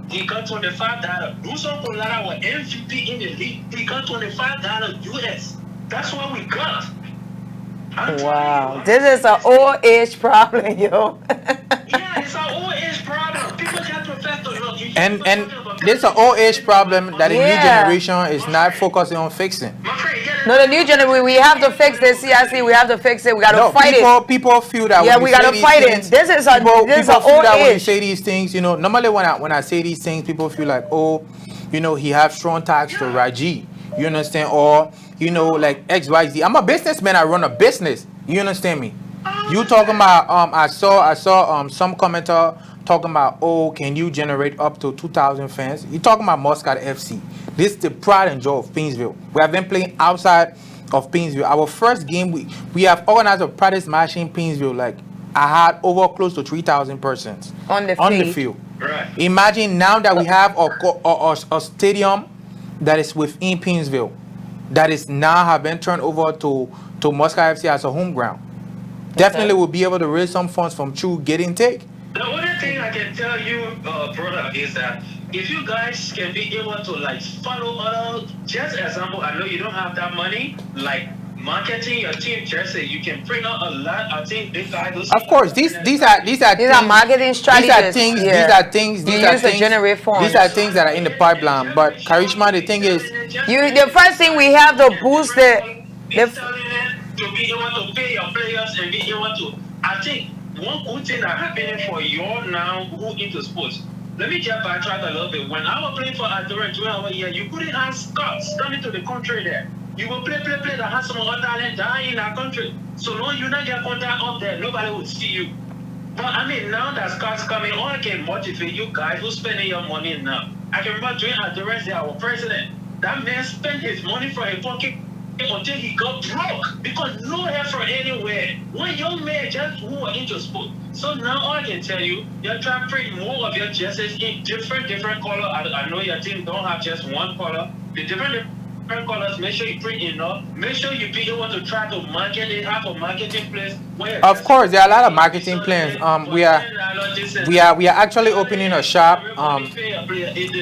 [SPEAKER 4] He got $25. Bruce Okolara was MVP in the league. He got $25 US. That's what we got.
[SPEAKER 1] Wow, this is an old age problem, yo.
[SPEAKER 4] Yeah, it's an old age problem. People just profess to love you.
[SPEAKER 5] And this is an old age problem that the new generation is not focusing on fixing.
[SPEAKER 1] No, the new generation, we have to fix this, CIC. We have to fix it. We got to fight it.
[SPEAKER 5] People feel that
[SPEAKER 1] we got to fight it. This is an old age.
[SPEAKER 5] When you say these things, normally when I say these things, people feel like, oh, he have strong ties to Raji. You understand? Or, like XYZ. I'm a businessman. I run a business. You understand me? You talking about, I saw some commenter talking about, oh, can you generate up to 2,000 fans? You talking about Muscat FC. This is the pride and joy of Painesville. We have been playing outside of Painesville. Our first game, we have organized a practice match in Painesville. Like, I had over close to 3,000 persons
[SPEAKER 1] on the field.
[SPEAKER 4] Right.
[SPEAKER 5] Imagine now that we have a stadium that is within Painesville, that is now have been turned over to Muscat FC as a home ground. Definitely will be able to raise some funds from true get intake.
[SPEAKER 4] The only thing I can tell you, brother, is that if you guys can be able to follow other, just example, I know you don't have that money, marketing your team jersey, you can bring out a lot. I think big guys.
[SPEAKER 5] Of course, these are
[SPEAKER 1] marketing strategies.
[SPEAKER 5] These are things
[SPEAKER 1] to generate funds.
[SPEAKER 5] These are things that are in the pipeline. But Karishma, the thing is,
[SPEAKER 1] the first thing we have to boost
[SPEAKER 4] to be able to pay your players and be able to. I think one good thing that happening for you now who into sports. Let me just backtrack a little bit. When I was playing for Adora during our year, you couldn't have scouts coming to the country there. You will play that has some other talent dying in our country. So long you not get contact up there, nobody will see you. But I mean, now that scouts coming, all I can motivate you guys who spending your money now. I can remember during Adora, our president, that man spent his money for a pocket until he got broke because no help from anywhere. One young man just who are into sport. So now all I can tell you, you're trying to print more of your jerseys in different color. I know your team don't have just one color. The different colors, make sure you print enough. Make sure you be able to try to market it, have a marketing place.
[SPEAKER 5] Of course, there are a lot of marketing plans. We are actually opening a shop.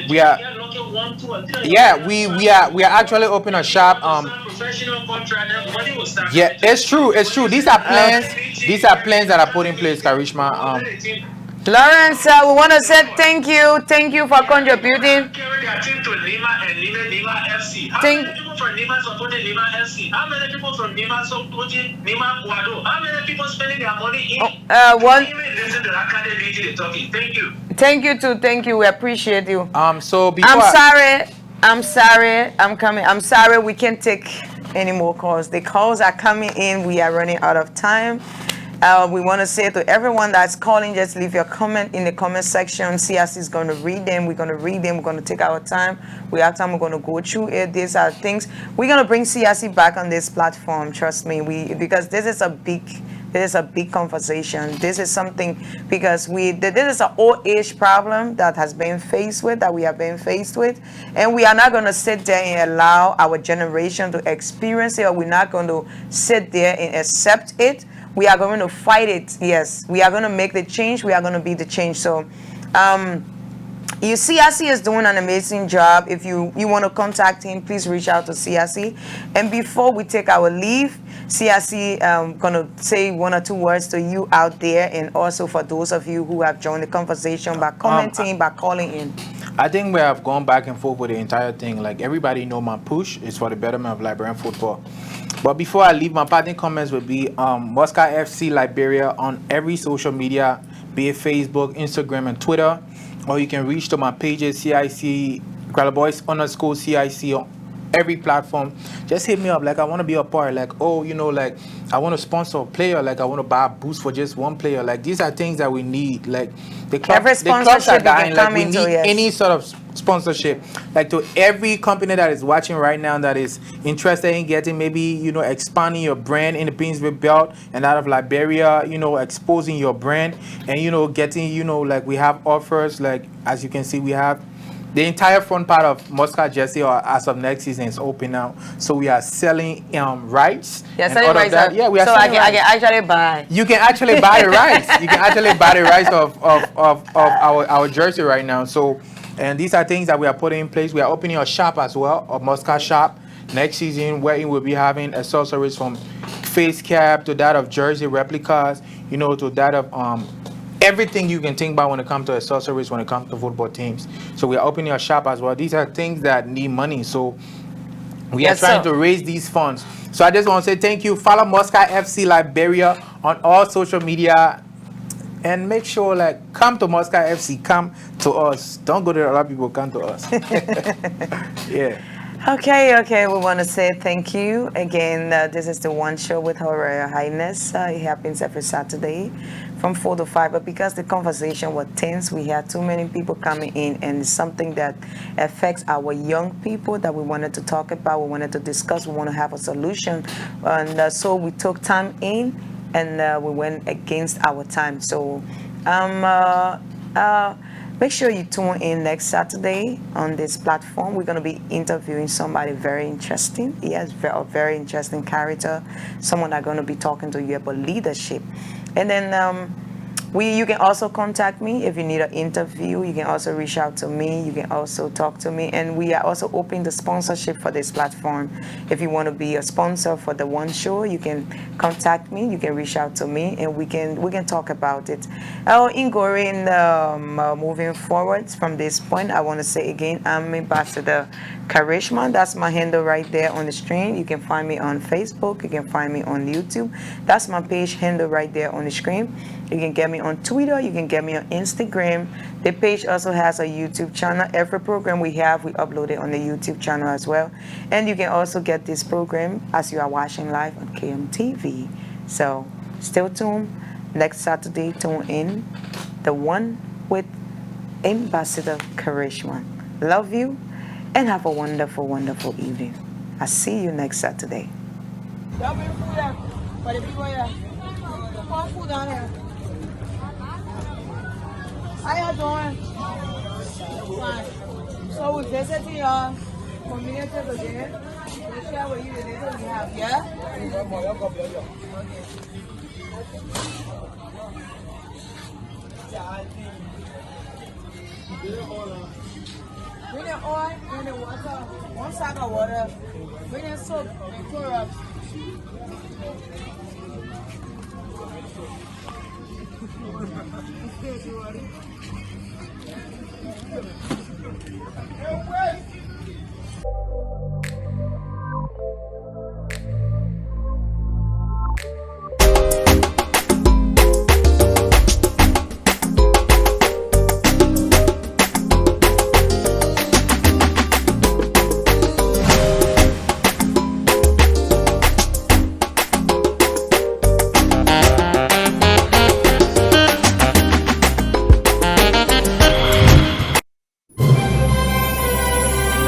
[SPEAKER 5] We are actually opening a shop. Yeah, it's true. These are plans that are put in place, Karishma.
[SPEAKER 1] Lawrence, we want to say thank you for contributing.
[SPEAKER 9] people from Nima supporting Nima FC? How many people from Nima supporting Nima Guado? How many people spending their money in
[SPEAKER 1] one.
[SPEAKER 9] Even listen to that kind of DJ talking. Thank you.
[SPEAKER 1] Thank you too. Thank you. We appreciate you.
[SPEAKER 5] So before
[SPEAKER 1] I'm sorry. I'm coming. I'm sorry. We can't take any more calls. The calls are coming in. We are running out of time. We want to say to everyone that's calling, just leave your comment in the comment section. CIC is going to read them. We're going to read them. We're going to take our time. We have time. We're going to go through it. These are things. We're going to bring CIC back on this platform. Trust me. Because this is a big conversation. This is something because this is an old age problem that has been faced with, that we have been faced with, and we are not going to sit there and allow our generation to experience it, or we're not going to sit there and accept it. We are going to fight it. Yes, we are going to make the change. We are going to be the change. So, you CIC is doing an amazing job. If you want to contact him, please reach out to CIC. And before we take our leave, CIC gonna say one or two words to you out there, and also for those of you who have joined the conversation by commenting, by calling in.
[SPEAKER 5] I think we have gone back and forth with the entire thing. Like, everybody know my push is for the betterment of Liberian football. But before I leave, my parting comments would be Muscat FC-Liberia on every social media, be it Facebook, Instagram, and Twitter. Or you can reach to my pages, CIC, _CIC on every platform. Just hit me up. Like, I want to be a part. Like, oh, you know, like, I want to sponsor a player. Like, I want to buy a boost for just one player. Like, these are things that we need. Like, the clubs are dying. Like, we need any sort of sponsorship. Like, to every company that is watching right now that is interested in getting, maybe, you know, expanding your brand in the Queensville belt and out of Liberia, you know, exposing your brand and, you know, getting, you know, like, we have offers. Like, as you can see, we have the entire front part of Muscat jersey, or as of next season, is open now. So we are selling rights.
[SPEAKER 1] Yeah, selling rights.
[SPEAKER 5] Yeah, we are.
[SPEAKER 1] So I can actually buy.
[SPEAKER 5] You can actually buy the rights. You can actually buy the rights of our jersey right now. So, and these are things that we are putting in place. We are opening a shop as well, a Muscat shop next season, where we'll be having accessories from face cap to that of jersey replicas, you know, to that of everything you can think about when it comes to accessories, when it comes to football teams. So we're opening a shop as well. These are things that need money. So we are trying to raise these funds. So I just want to say thank you. Follow Muscat FC-Liberia on all social media. And make sure, like, come to Muscat FC. Come to us. Don't go to other people. Come to us. Yeah.
[SPEAKER 1] Okay. We want to say thank you. Again, this is the One Show with Her Royal Highness. It happens every Saturday from 4 to 5. But because the conversation was tense, we had too many people coming in, and it's something that affects our young people that we wanted to talk about. We wanted to discuss. We want to have a solution. And so we took time in, and we went against our time. So make sure you tune in next Saturday on this platform. We're going to be interviewing somebody very interesting. He has a very interesting character, someone that's going to be talking to you about leadership. And then you can also contact me if you need an interview. You can also reach out to me. You can also talk to me. And we are also opening the sponsorship for this platform. If you want to be a sponsor for the One Show, you can contact me. You can reach out to me, and we can talk about it. Moving forward from this point, I want to say again, I'm Ambassador Karishma. That's my handle right there on the screen. You can find me on Facebook. You can find me on YouTube. That's my page handle right there on the screen. You can get me on Twitter. You can get me on Instagram. The page also has a YouTube channel. Every program we have, we upload it on the YouTube channel as well. And you can also get this program as you are watching live on KMTV. So stay tuned. Next Saturday, tune in. The One with Ambassador Karishma. Love you and have a wonderful, wonderful evening. I'll see you next Saturday.
[SPEAKER 10] How you doing? Fine. So we visiting your community today. We share with you the little we have, yeah? Bring the oil, bring the water, 1 sack of water, bring the soap and Clorox. Hey,